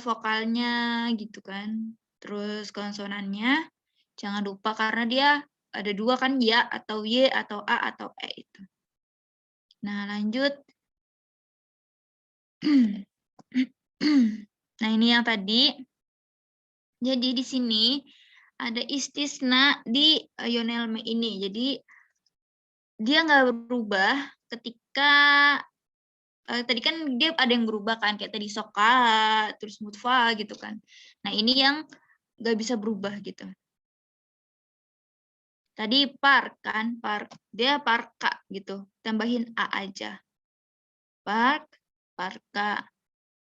vokalnya gitu kan. Terus konsonannya jangan lupa karena dia ada 2 kan, ya atau y atau a atau e itu. Nah, lanjut. Nah, ini yang tadi. Jadi di sini ada istisna di yonelme ini. Jadi dia nggak berubah ketika tadi kan dia ada yang berubah kan, kayak tadi soka, terus mutfa gitu kan. Nah, ini yang nggak bisa berubah gitu. Tadi park kan, park. Dia parka gitu. Tambahin a aja. Park, parka.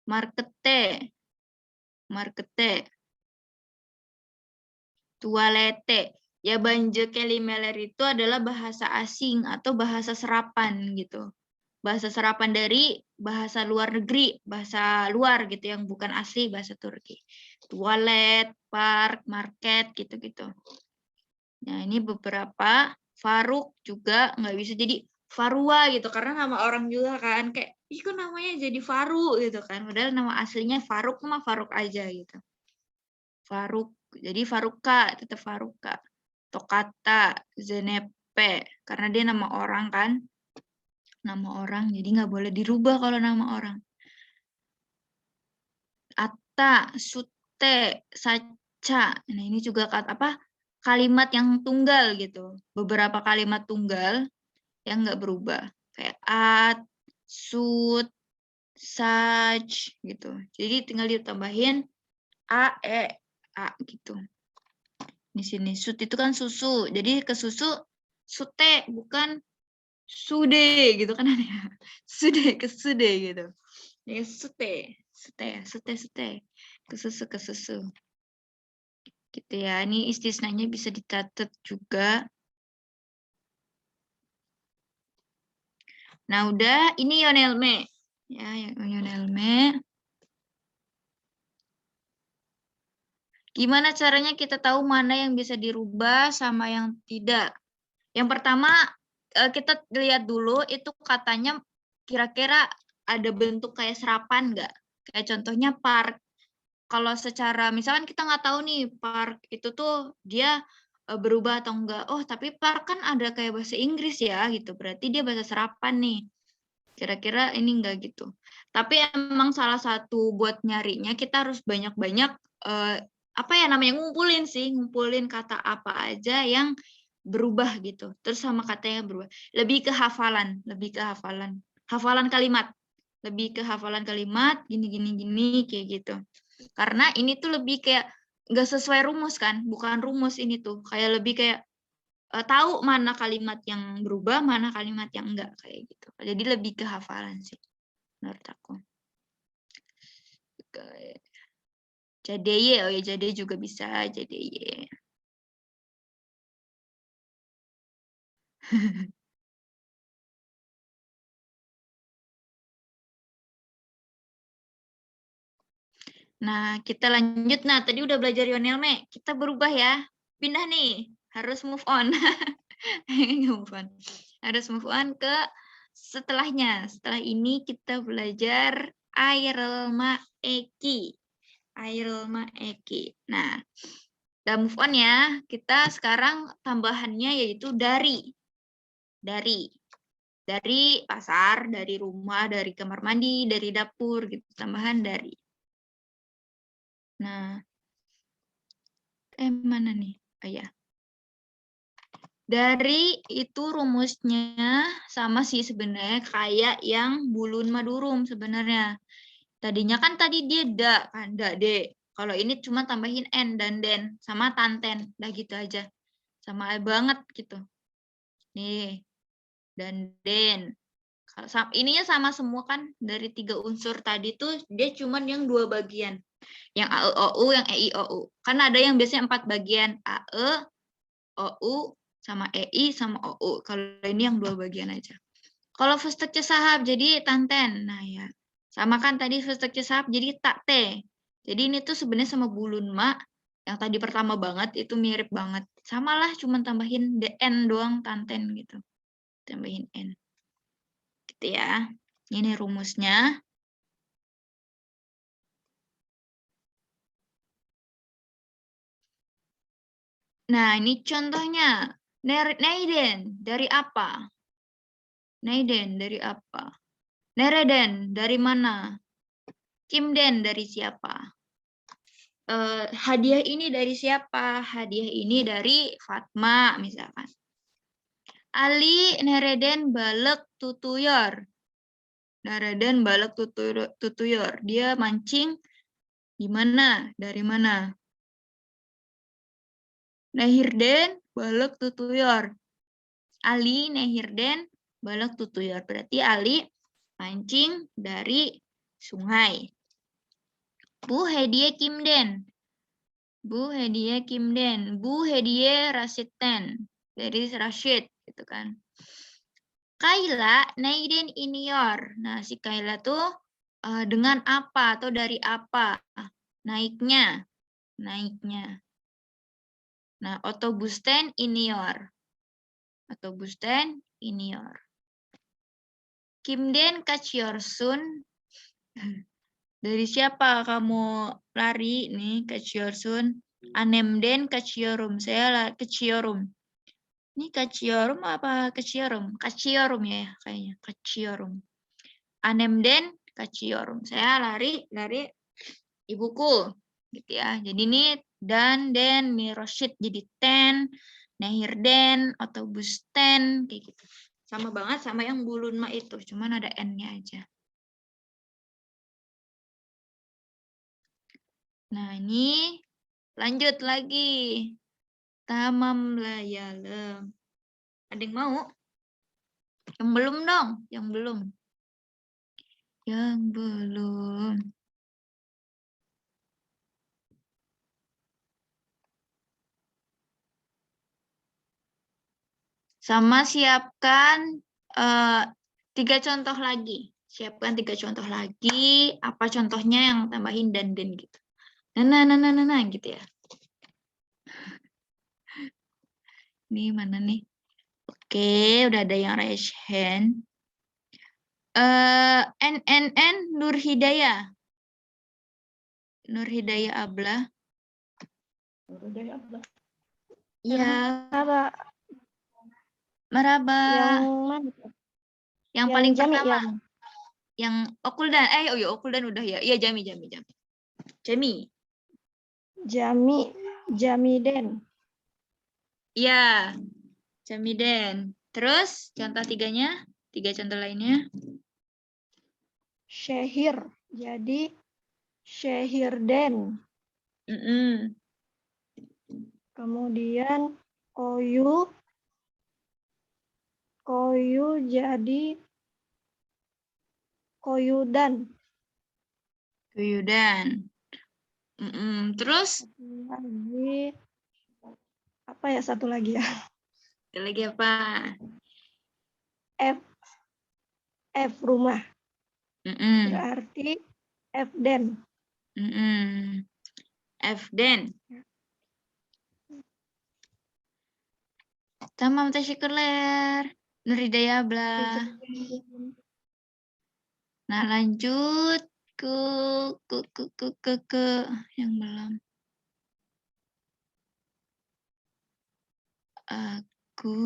Markete, markete. Tualete. Ya banje kelimeler itu adalah bahasa asing atau bahasa serapan gitu. Bahasa serapan dari bahasa luar negeri, bahasa luar gitu yang bukan asli bahasa Turki. Tualet, park, market gitu-gitu. Nah, ini beberapa. Faruk juga nggak bisa jadi Farua gitu karena nama orang juga kan kayak ih kok namanya jadi Faru gitu kan. Padahal nama aslinya Faruk mah Faruk aja gitu. Faruk. Jadi Faruka, tetap Faruka. Tokata, Zenepe, karena dia nama orang kan. Nama orang, jadi nggak boleh dirubah kalau nama orang. Atta, Sute, Saca. Nah, ini juga kalimat yang tunggal gitu. Beberapa kalimat tunggal yang nggak berubah. Kayak at, sut, saj, gitu. Jadi tinggal ditambahin a, e, a gitu. Di sini sut itu kan susu. Jadi ke susu sute bukan sude gitu kan ya. Sude ke sude gitu. Ya sute, sute. Ke susu. Gitu ya. Ini istisnanya bisa dicatat juga. Nah, udah ini yonelme. Ya, yang yonelme. Gimana caranya kita tahu mana yang bisa dirubah sama yang tidak? Yang pertama, kita lihat dulu itu katanya kira-kira ada bentuk kayak serapan nggak? Kayak contohnya park. Kalau secara, misalkan kita nggak tahu nih park itu tuh dia berubah atau enggak. Oh, tapi park kan ada kayak bahasa Inggris ya gitu. Berarti dia bahasa serapan nih. Kira-kira ini enggak gitu. Tapi emang salah satu buat nyarinya kita harus banyak-banyak apa ya namanya ngumpulin kata apa aja yang berubah gitu. Terus sama kata yang berubah. Lebih ke hafalan. Hafalan kalimat. Lebih ke hafalan kalimat gini kayak gitu. Karena ini tuh lebih kayak nggak sesuai rumus kan, bukan rumus ini tuh. Kayak lebih kayak tahu mana kalimat yang berubah, mana kalimat yang enggak kayak gitu. Jadi lebih ke hafalan sih menurut aku. Jadeye, oh ya jadeye juga bisa, jadeye. Nah, kita lanjut. Nah, tadi udah belajar Yonelme. Kita berubah ya. Pindah nih. Harus move on. Harus move on ke setelahnya. Setelah ini kita belajar Airelma Eki. Airelma Eki. Nah, udah move on ya. Kita sekarang tambahannya yaitu dari. Dari pasar, dari rumah, dari kamar mandi, dari dapur gitu. Tambahan dari. Nah, mana nih? Oh ya. Dari itu rumusnya sama sih sebenarnya kayak yang bulun madurum sebenarnya. Tadinya kan tadi dia da kan, da de. Kalau ini cuma tambahin n dan den sama tanten, dah gitu aja. Sama banget gitu. Nih. Dan den. Ininya sama semua kan dari 3 unsur tadi tuh dia cuman yang 2 bagian. Yang A, E, O, U, yang E, I, O, U. Kan ada yang biasanya 4 bagian. A, E, O, U, sama E, I, sama O, U. Kalau ini yang 2 bagian aja. Kalau Vestekce sahab jadi tanten. Nah ya. Sama kan tadi Vestekce sahab jadi tak te. Jadi ini tuh sebenarnya sama bulun ma. Yang tadi pertama banget itu mirip banget. Samalah cuman tambahin DN doang tanten gitu. Tambahin N. Gitu ya. Ini rumusnya. Nah, ini contohnya. Neiden, dari apa? Neiden, dari apa? Nereden, dari mana? Kimden, dari siapa? Hadiah ini dari siapa? Hadiah ini dari Fatma, misalkan. Ali nereden balek tutuyor. Nereden balek tutuyor. Dia mancing di mana? Dari mana? Nehirden balek tutuyor. Ali nehirden balek tutuyor. Berarti Ali mancing dari sungai. Bu hediye kimden. Bu hediye kimden. Bu hediye rasitten. Dari Rashid gitu kan. Kaila neiden iniyor. Nah, si Kaila tuh dengan apa atau dari apa? Naiknya. Nah, otobusten iniyor. Otobusten iniyor. Kimden kaciorsun. Dari siapa kamu lari nih kaciorsun? Anemden kaciorum. Saya kaciorum. Ini kaciorum apa kaciorum? Kaciorum ya kayaknya. Kaciorum. Anemden kaciorum. Saya lari ibuku. Gitu ya. Jadi ini dan den miroshit jadi ten, nehirden, otobusten kayak gitu. Sama banget sama yang bulun ma itu, cuman ada n-nya aja. Nah, ini lanjut lagi. Tamam layalem. Ada yang mau? Yang belum dong, yang belum. Yang belum. Sama siapkan 3 contoh lagi. Siapkan 3 contoh lagi. Apa contohnya yang tambahin dan gitu. Nah, gitu ya. Nih, mana nih? Oke, udah ada yang raise hand. NNN Nur Hidayah. Nur Hidayah Ablah. Iya, Apa? meraba. Yang mana? Yang Yang paling Jami, pertama. yang Yang Okuldan. Oh ya, Okuldan udah ya. Iya, Jami. Jamiden. Iya, Jamiden. Terus contoh tiganya, 3 contoh lainnya. Syehir. Jadi Syehirden. Mm-mm. Kemudian Koyu jadi Koyudan. Kuyudan. Terus Lagi apa ya, satu lagi ya? ada lagi apa? F rumah. Mm-mm. Berarti Fden. Fden. Tamam, tasyakuler. Nur Hidayah Ablah. Nah, lanjut ke yang belum. Aku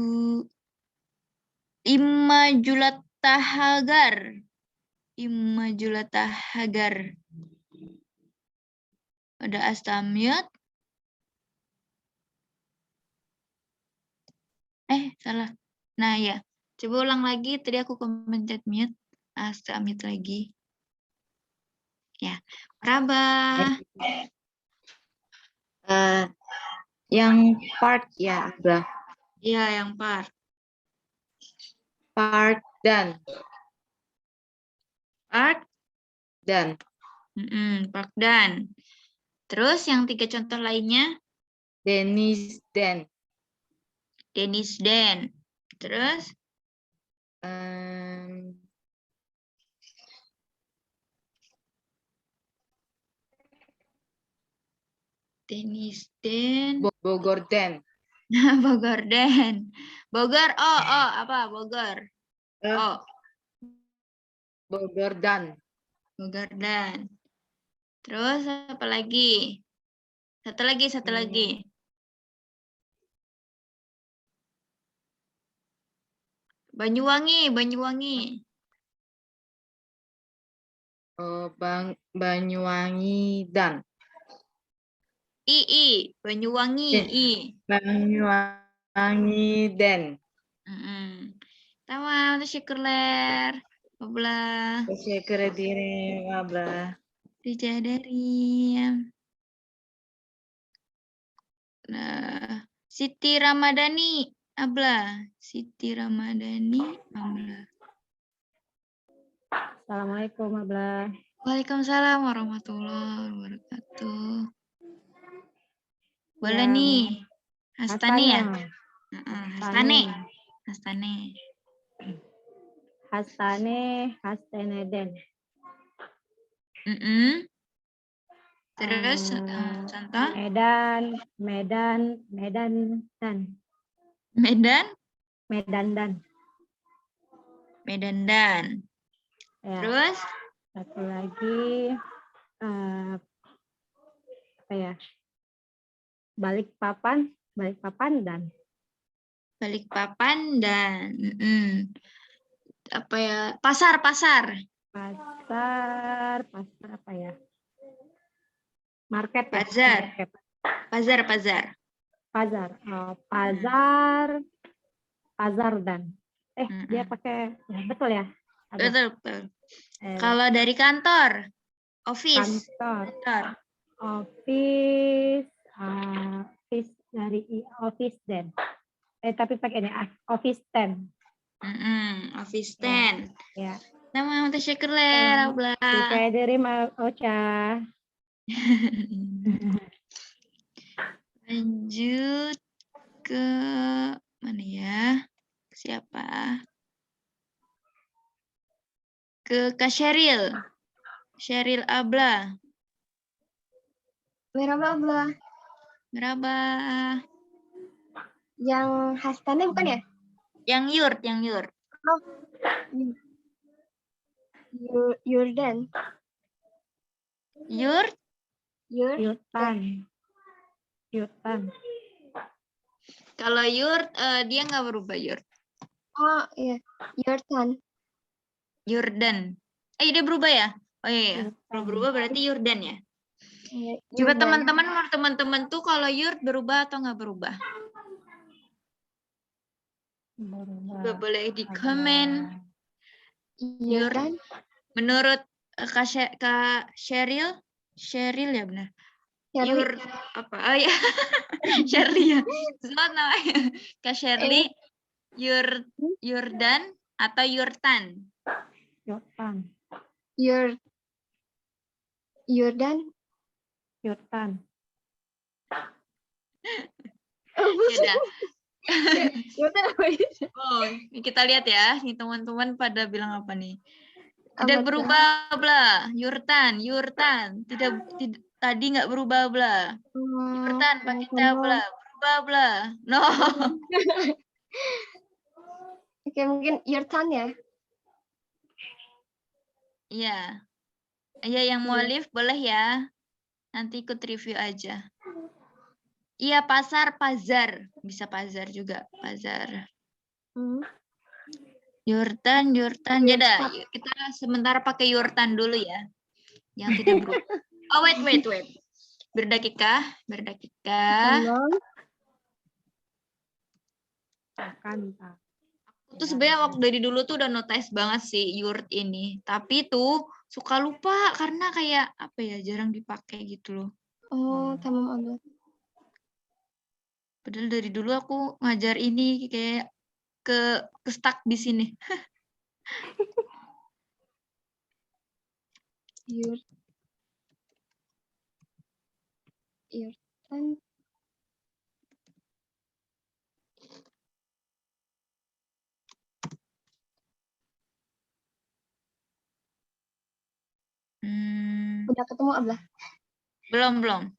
Imajulatahagar. Ada Astamiyat. Salah. Nah, ya. Coba ulang lagi. Tadi aku kemencet mute. Astamiyat lagi. Ya. Meraba. Yang part ya, Ablah. Iya, yang part. Part dan. Part Dan. Part dan. Terus yang 3 contoh lainnya? Denis dan. Terus? Denis den. Bogor dan. Bogor den. Bogor, apa? Bogor. Bogor dan. Terus apa lagi? Satu lagi. Banyuwangi. Banyuwangi dan. Banyuwangi. Banyuwangi dan. Tamam, syukurler. Ablah. Syukur diri, Ablah. Dijadari. Nah, Siti Ramadhani, Ablah. Assalamualaikum, Ablah. Waalaikumsalam warahmatullahi wabarakatuh. Boleh Yang nih. Hastani ya? Hastaneden. Terus contoh? Medan dan. Ya. Terus? Satu lagi apa ya? Balikpapan dan. Apa ya? Pasar. Pasar apa ya? Market ya? Pasar. Pasar dan. Dia pakai ya, betul ya? Betul. Kalau dari kantor, office. Office dari office den. Tapi pakai ini office ten. Office ten. Ya. Nama tasyakurer, Ablah. Saya dari Ocha. Lanjut ke mana ya? Siapa? Ke Kak Sheryl. Sheryl Ablah. Meraba Ablah. Meraba. Yang hastannya bukan ya? Yang yurt, yang yurt. Yurdan. Yurt, Yutan. Yutan. kalau yurt dia nggak berubah yurt. Oh iya, Yurtan. Yurdan. Dia berubah ya? Oh iya, kalau berubah berarti Yurdan ya. Coba teman-teman, menurut teman-teman tuh kalau yurt berubah atau nggak berubah? Coba boleh di komen. Yurdan. Menurut Kak Sheryl, Sheryl ya benar. Yurt apa? Oh ya, Shirley ya. Semua namanya. Kak Shirley, Yurdan atau Yurtan? Yutan. Yurdan. Yutan. Yaudah. Yurdan apa ya? Oh, kita lihat ya. Nih teman-teman pada bilang apa nih? Apa Tidak tuh? berubah bla. Yurtan. Tidak tadi nggak berubah bla. Yurtan pakai bla. Berubah bla. No. Oke, mungkin Yurtan ya. Iya. Iya, yang mau live boleh ya. Nanti ikut review aja. Iya, pasar. Bisa pasar juga, pasar. Yurtan. Jeda, kita sementara pakai Yurtan dulu ya. Yang tidak berubah. Oh, wait. Berdakika. Aku tuh sebenarnya waktu dari dulu tuh udah notice banget sih yurt ini. Tapi tuh suka lupa karena kayak apa ya, jarang dipakai gitu loh. Oh, tamam abla. Padahal dari dulu aku ngajar ini kayak ke stuck di sini. Yurtan. Udah ketemu abla? Belum.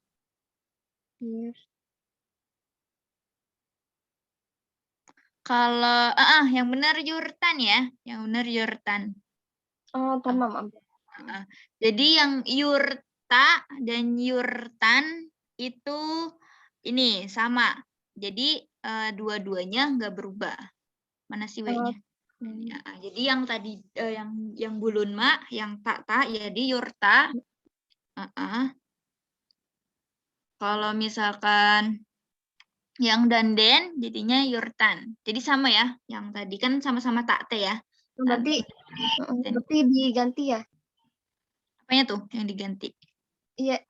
Kalau yang benar yurtan ya, Oh, tamam abla. Jadi yang yurta dan yurtan itu ini sama. Jadi dua-duanya nggak berubah. Mana sih W-nya? Ya, jadi yang tadi yang bulunma, yang ta jadi yurta. Kalau misalkan yang danden jadinya yurtan. Jadi sama ya. Yang tadi kan sama-sama tak ya. Berarti diganti ya? Apanya tuh yang diganti? Iya.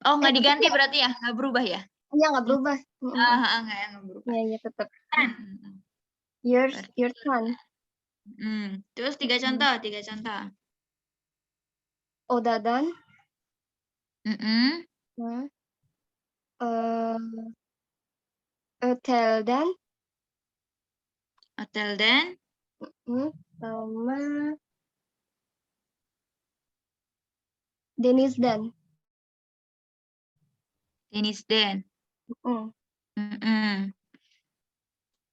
Oh, nggak diganti berarti ya? Nggak berubah ya? Iya, nggak berubah. Nggak berubah. Iya, tetap. Yurtan. Terus tiga contoh. Odadan. Hoteldan. Sama Denisdan.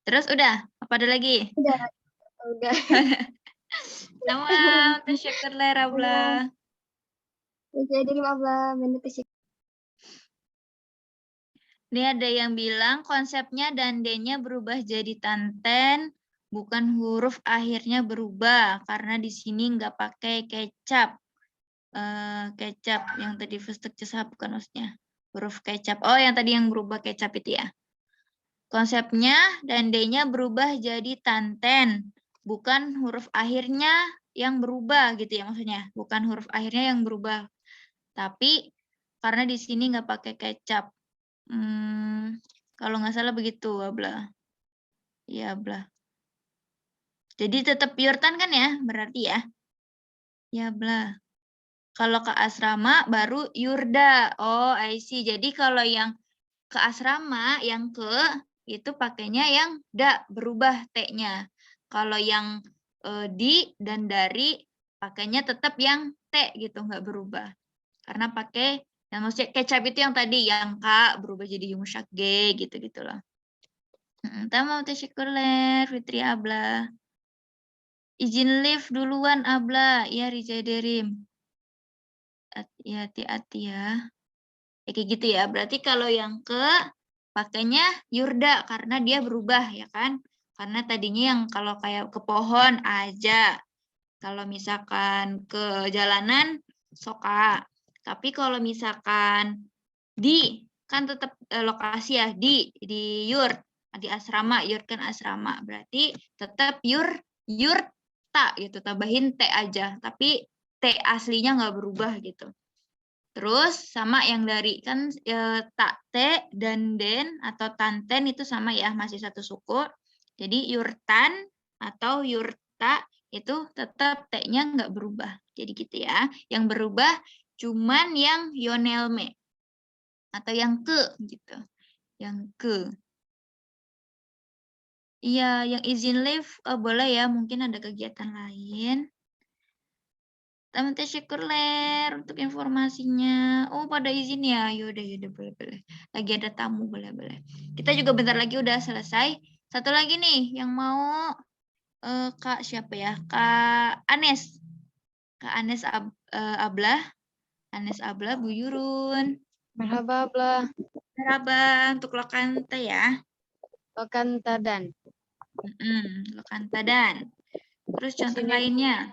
Terus udah? Apa ada lagi? Udah. Tamam, tesyukurlah Rabla. Jadi abla, Ini ada yang bilang konsepnya danden-nya berubah jadi tanten, bukan huruf akhirnya berubah karena di sini nggak pakai kecap. Kecap yang tadi first cesah bukan maksudnya huruf kecap. Oh, yang tadi yang berubah kecap itu ya. Konsepnya danden-nya berubah jadi tanten, bukan huruf akhirnya yang berubah gitu ya maksudnya. Bukan huruf akhirnya yang berubah. Tapi karena di sini nggak pakai kecap. Kalau nggak salah begitu, abla. Iya, abla. Jadi tetap yurtan kan ya, berarti ya? Ya, abla. Kalau ke asrama baru yurda. Oh, I see. Jadi kalau yang ke asrama, yang ke itu pakainya yang da, berubah T-nya. Kalau yang di dan dari pakainya tetap yang T gitu, nggak berubah. Karena pakai yang maksudnya kecap itu yang tadi yang K berubah jadi yumusyak G gitu-gitu loh. Tamam, teşekkürler Fitri abla. Izin lift duluan abla. Ya Riza Derim. Hati-hati ya. Kayak gitu ya. Berarti kalau yang ke pakainya yurda karena dia berubah ya kan. Karena tadinya yang kalau kayak ke pohon aja. Kalau misalkan ke jalanan soka. Tapi kalau misalkan di kan tetap lokasi ya di yurt, di asrama, yurt kan asrama. Berarti tetap yurta gitu. Tambahin t aja, tapi t aslinya nggak berubah gitu. Terus sama yang dari kan tak te dan den atau tanten itu sama ya, masih satu suku. Jadi yurtan atau yurta itu tetap t-nya nggak berubah. Jadi gitu ya. Yang berubah cuman yang yonelme atau yang ke gitu. Yang ke. Iya, yang izin live boleh ya, mungkin ada kegiatan lain. Teman tesyukurler untuk informasinya. Oh, pada izin ya. Yaudah, boleh. Lagi ada tamu, boleh. Kita juga bentar lagi udah selesai. Satu lagi nih, yang mau Kak siapa ya? Kak Anes. Kak Anes Ablah. Anes Ablah, Bu Yurun. Merhaba abla. Merhaba, untuk Lokanta ya. Lokantadan. Lokantadan. Terus contoh lainnya.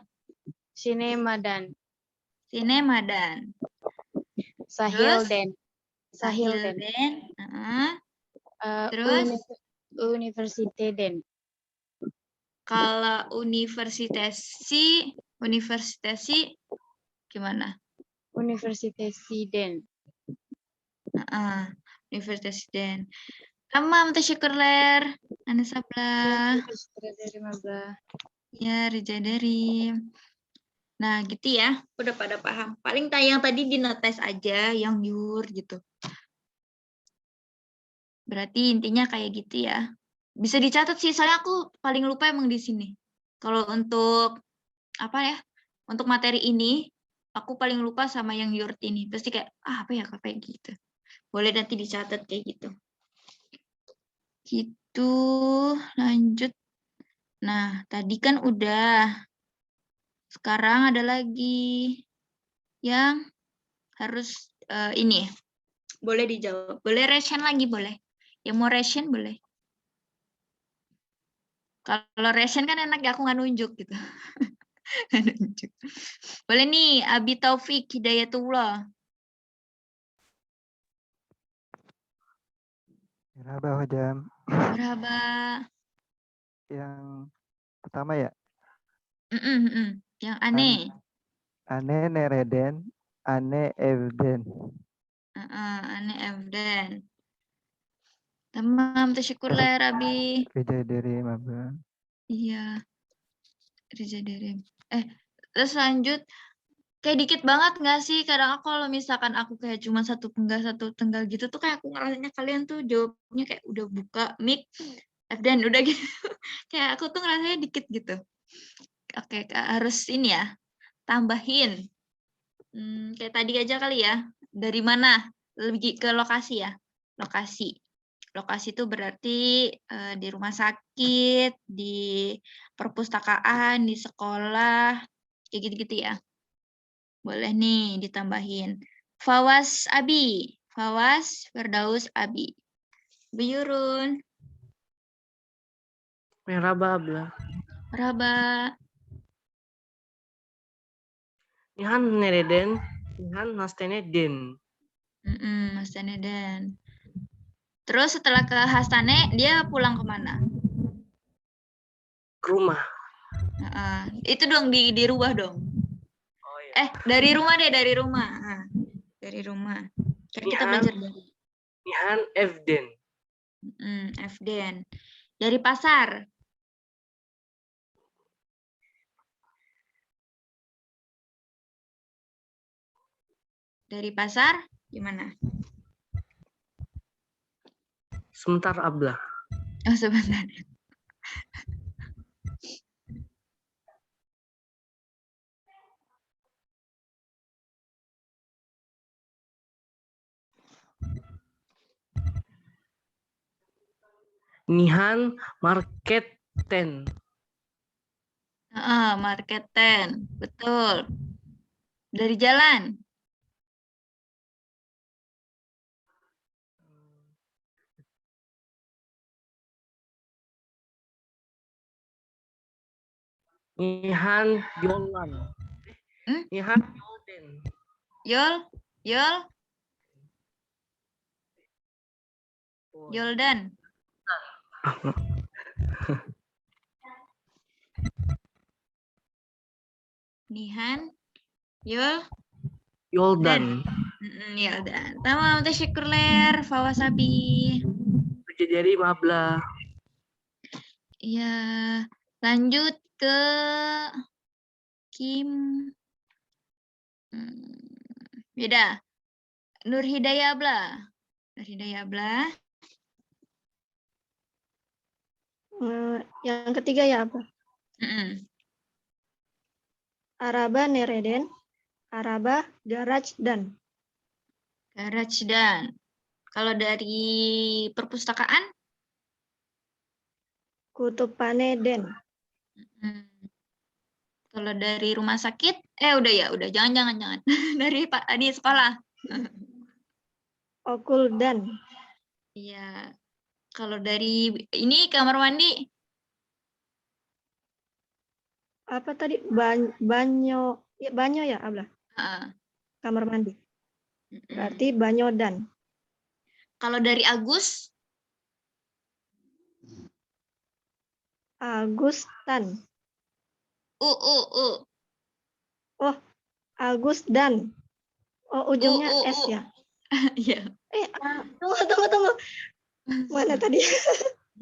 Sinemadan. Sinemadan. Sahilden. Sahilden. Terus Universiteten. kalau universitasi gimana? Universitetsiden. Universitetsiden. Tamam, teşekkürler. Anas Ablah. Ya, Riza Derim. Nah, gitu ya. Udah pada paham. Paling yang tadi di notes aja, yang yur gitu. Berarti intinya kayak gitu ya. Bisa dicatat sih, soalnya aku paling lupa emang di sini. Kalau untuk apa ya? Untuk materi ini, aku paling lupa sama yang yurt ini. Pasti kayak apa ya kayak gitu. Boleh nanti dicatat kayak gitu. Gitu, lanjut. Nah, tadi kan udah. Sekarang ada lagi yang harus ini. Boleh dijawab. Boleh ration lagi, boleh. Yang mau ration boleh. Kalau ration kan enak ya, aku nggak nunjuk gitu. Nunjuk. Boleh nih, Abi Taufik Hidayatullah. Merhaba hocam. Merhaba. Yang pertama ya. Yang aneh. Ane nereden, ane evden. Ane evden. Tamam, tesyukurlah Rabi. Riza Derim abla. Iya. Riza Derim. Terus lanjut. Kayak dikit banget nggak sih? Kadang aku kalau misalkan aku kayak cuma satu tenggal gitu tuh kayak aku ngerasanya kalian tuh jawabnya kayak udah buka mic dan udah gitu. Kayak aku tuh ngerasanya dikit gitu. Oke, harus ini ya. Tambahin. Kayak tadi aja kali ya. Dari mana? Lebih ke lokasi ya. Lokasi. Lokasi itu berarti di rumah sakit, di perpustakaan, di sekolah, kayak gitu-gitu ya. Boleh nih ditambahin. Fawas Abi. Fawas Firdaus Abi. Biyurun. Merhaba abla. Merhaba. Nihan nereden, nihan hastane den. Hastane den. Terus setelah ke Hastane, dia pulang kemana? Ke rumah. Itu dong dirubah dong. Oh, iya. Dari rumah deh, dari rumah. Dari rumah. Kayak kita belajar dari. Nihan evden. Evden. Dari pasar. Dari pasar gimana? Sebentar abla. Oh, sebentar. Nihan marketen. Marketen. Betul. Dari jalan. Nihan yolan. Nihan yolden. Yol. Yoldan. Nihan. Yoldan. Yoldan. Tamam, teşekkürler. Fawasabi. Jadi mabla. Ya, lanjut ke Kim. Beda. Nur Hidayah Abla. Nur Hidayah Abla. Yang ketiga ya apa? Araba nereden, Araba garage dan. Garage dan. Kalau dari perpustakaan? Kutupane den. Kalau dari rumah sakit? Udah. Jangan. Dari Pak di sekolah. Okul dan. Iya. Kalau dari ini kamar mandi? Apa tadi? Banyo ya, Abla? Kamar mandi. Berarti banyo dan. Kalau dari Agus? Agustan. U. Oh, Agus dan. Oh, ujungnya S ya? Iya. Tunggu. Mana tadi?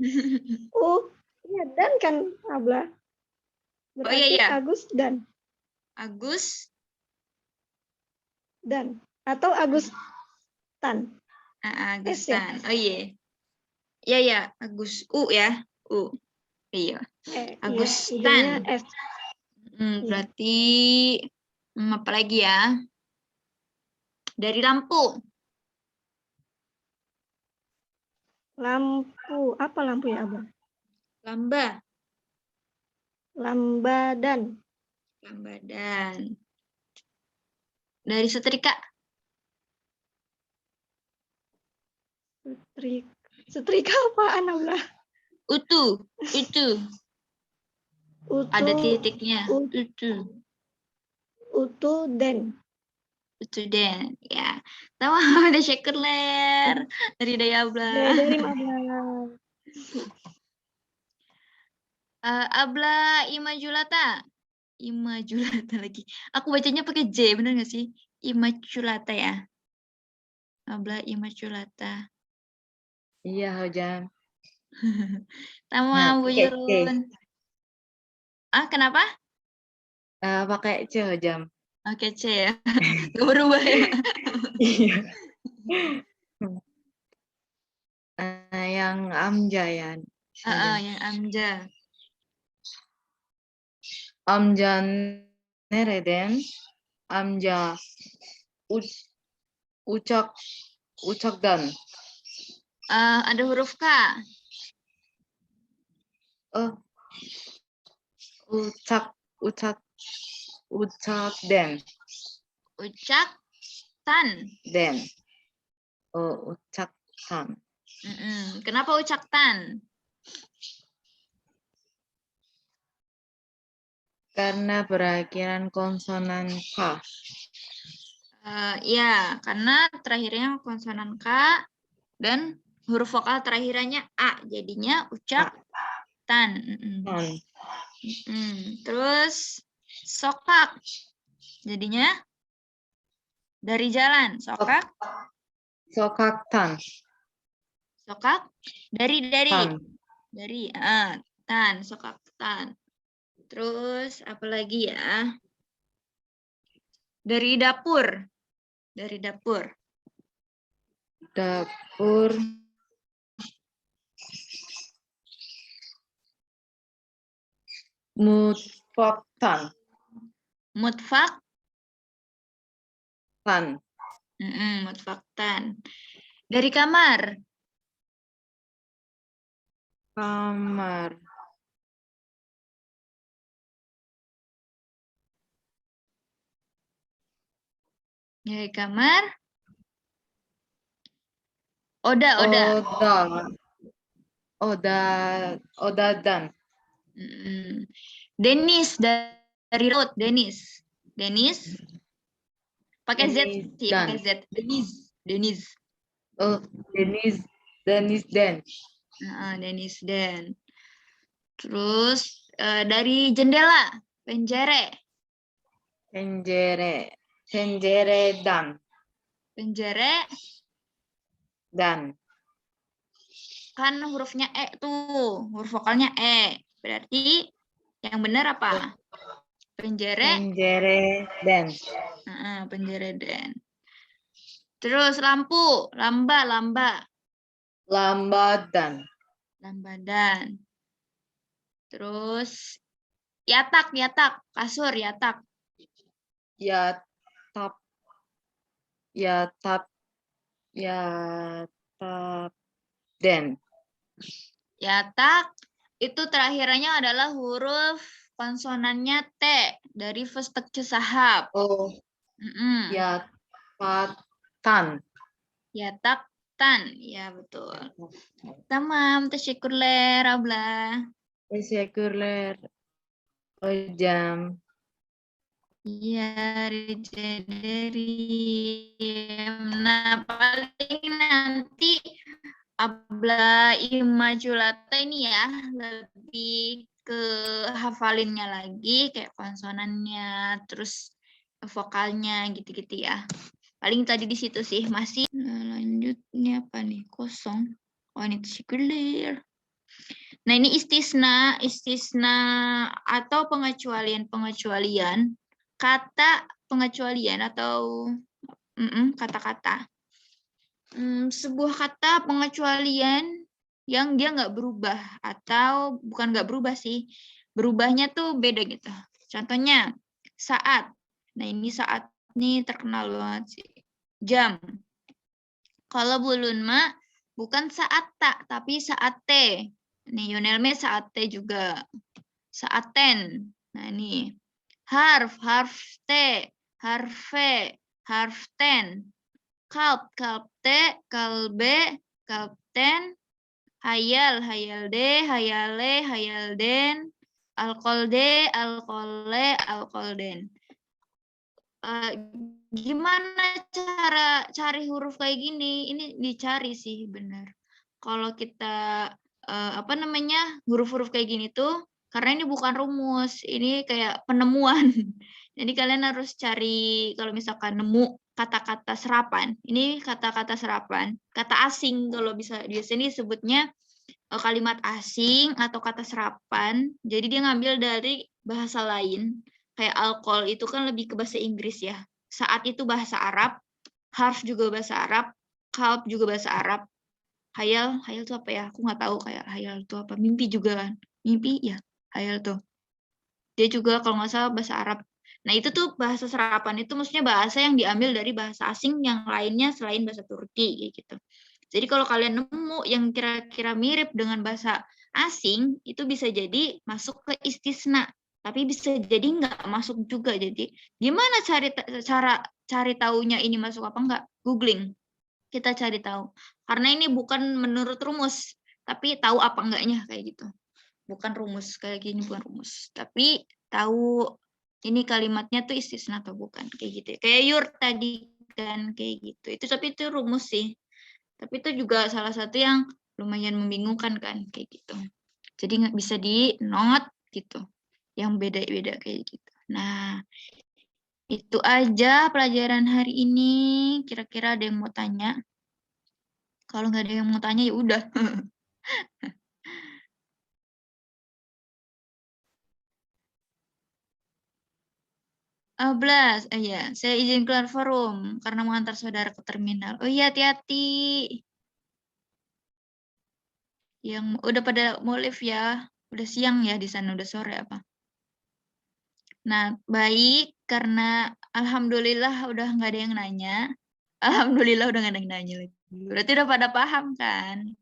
Iya, dan kan, Abla. Berarti iya. Agus dan. Agus Dan. Atau Agustan. Agustan. Oh iya. Iya. Agus. U ya. U. Iya. Agustan. Iya, S. Berarti apa lagi ya? Dari lampu. Lampu. Apa lampu ya, Abang? Lamba. Lambadan. Dari setrika. Setrika apaan, Abang? Utu. Ada titiknya. Utu den. Ya. Tamam, ada syukurler dari Dayabla. Dari Abla. Abla Imajulata lagi. Aku bacanya pakai J, bener nggak sih? Imajulata ya. Abla Imajulata. Iya, Hojam. Tamam, Bu Jurun. Kenapa? Pakai C, Hojam. Oke, C ya. Gak berubah ya. Iya. Yang Amja ya. Yang Amja. Amja nereden? Amja ucakdan. Ada huruf K. Ucakden. Ucaktan. Den. Ucaktan. Kenapa ucaktan? Karena berakhiran konsonan K. Ya, karena terakhirnya konsonan K dan huruf vokal terakhirannya A, jadinya ucaktan. Terus sokak, jadinya dari jalan. Sokak. Sokaktan. Sokak dari. Tan, sokaktan. Terus apa lagi ya? Dari dapur. Dapur. Mutfaktan. Mutfaktan. Dari kamar. Kamar. Ya, kamar. Oda. Odadan. Denis dari Road, Denis. Pakai Z sih, Dan. pakai Z. Denis. Oh, Denis Dan. Denis Dan. Terus dari jendela, penjere. Penjere Dan. Penjere. Dan. Kan hurufnya E tuh, huruf vokalnya E. Berarti yang benar apa? Penjere. Penjere Dan. Penjere Dan. Terus lampu, lamba. Lambadan. Terus yatak, kasur, yatak. Yatap Den. Yatak itu terakhirannya adalah huruf konsonannya T dari Vestek Sahab. Oh. Yatatan. Yataktan, ya betul. Tamam, tesyukurler, Abla. Teşekkürler hocam. Iya, dari. Nah, paling nanti Abla Immaculata ini ya lebih ke hafalinnya lagi kayak konsonannya, terus vokalnya gitu-gitu ya. Paling tadi di situ sih masih. Lanjutnya apa nih? Kosong. Oh, ini sekuler. Nah, ini istisna atau pengecualian kata pengecualian atau kata-kata. Sebuah kata pengecualian yang dia nggak berubah atau bukan nggak berubah sih, berubahnya tuh beda gitu. Contohnya saat. Nah, ini saat nih terkenal banget sih. Jam. Kalau Bulunma bukan saat tak tapi saat te. Nih Yonelme saat te juga. Saaten. Nah, ini harf te, harfe, harften. Kalb te, kalbe, kalbten. Hayal hayalde, hayale, hayalden. Alkolde, alkolle, alkolden. Gimana cara cari huruf kayak gini? Ini dicari sih benar. Kalau kita huruf-huruf kayak gini tuh karena ini bukan rumus, ini kayak penemuan. Jadi kalian harus cari kalau misalkan nemu kata-kata serapan. Ini kata-kata serapan, kata asing kalau biasanya disebutnya kalimat asing atau kata serapan. Jadi dia ngambil dari bahasa lain. Kayak alkohol itu kan lebih ke bahasa Inggris ya. Saat itu bahasa Arab, harf juga bahasa Arab, kalb juga bahasa Arab. Hayal itu apa ya? Aku nggak tahu kayak hayal itu apa. Mimpi juga kan? Mimpi ya, hayal tuh. Dia juga kalau nggak salah bahasa Arab. Nah, itu tuh bahasa serapan itu maksudnya bahasa yang diambil dari bahasa asing yang lainnya selain bahasa Turki gitu. Jadi kalau kalian nemu yang kira-kira mirip dengan bahasa asing, itu bisa jadi masuk ke istisna. Tapi bisa jadi nggak masuk juga. Jadi gimana cara cari taunya ini masuk apa enggak? Googling. Kita cari tahu. Karena ini bukan menurut rumus, tapi tahu apa enggaknya kayak gitu. Bukan rumus kayak gini, bukan rumus. Tapi tahu ini kalimatnya tuh istisna atau bukan kayak gitu. Kayak yur tadi kan kayak gitu. Tapi itu rumus sih. Tapi itu juga salah satu yang lumayan membingungkan kan kayak gitu. Jadi nggak bisa di note gitu. Yang beda-beda kayak gitu. Nah, itu aja pelajaran hari ini. Kira-kira ada yang mau tanya? Kalau nggak ada yang mau tanya ya udah. Ablas, iya, saya izin keluar forum karena mengantar saudara ke terminal. Oh iya, hati-hati. Yang udah pada mau live ya, udah siang ya di sana, udah sore apa? Nah, baik, karena alhamdulillah udah nggak ada yang nanya. Alhamdulillah udah nggak ada yang nanya lagi. Berarti udah pada paham kan?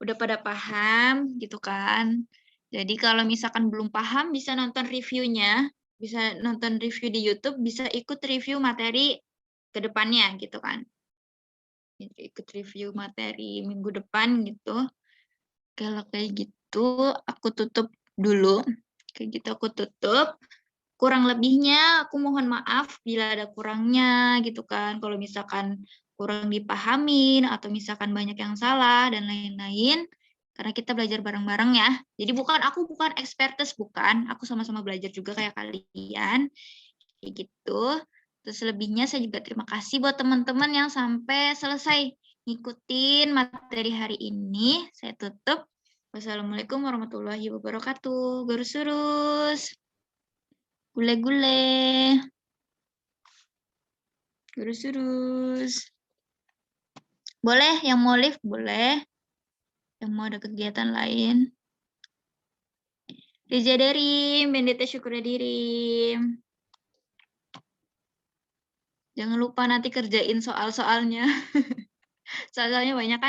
Udah pada paham gitu kan. Jadi kalau misalkan belum paham bisa nonton reviewnya, bisa nonton review di YouTube, bisa ikut review materi ke depannya gitu kan. Ikut review materi minggu depan gitu. Kalau kayak gitu aku tutup dulu. Kayak gitu aku tutup. Kurang lebihnya aku mohon maaf bila ada kurangnya gitu kan. Kalau misalkan kurang dipahamin atau misalkan banyak yang salah dan lain-lain. Karena kita belajar bareng-bareng ya. Jadi aku bukan expertes, bukan. Aku sama-sama belajar juga kayak kalian. Kayak gitu. Terus lebihnya saya juga terima kasih buat teman-teman yang sampai selesai ngikutin materi hari ini. Saya tutup. Wassalamualaikum warahmatullahi wabarakatuh. Gurus-gurus. Gule-gule. Gurus-gurus. Boleh yang mau live? Boleh. Yang mau ada kegiatan lain. Riza Darim, Bendeta Syukur Dirim. Jangan lupa nanti kerjain soal-soalnya. Soal-soalnya banyak kan.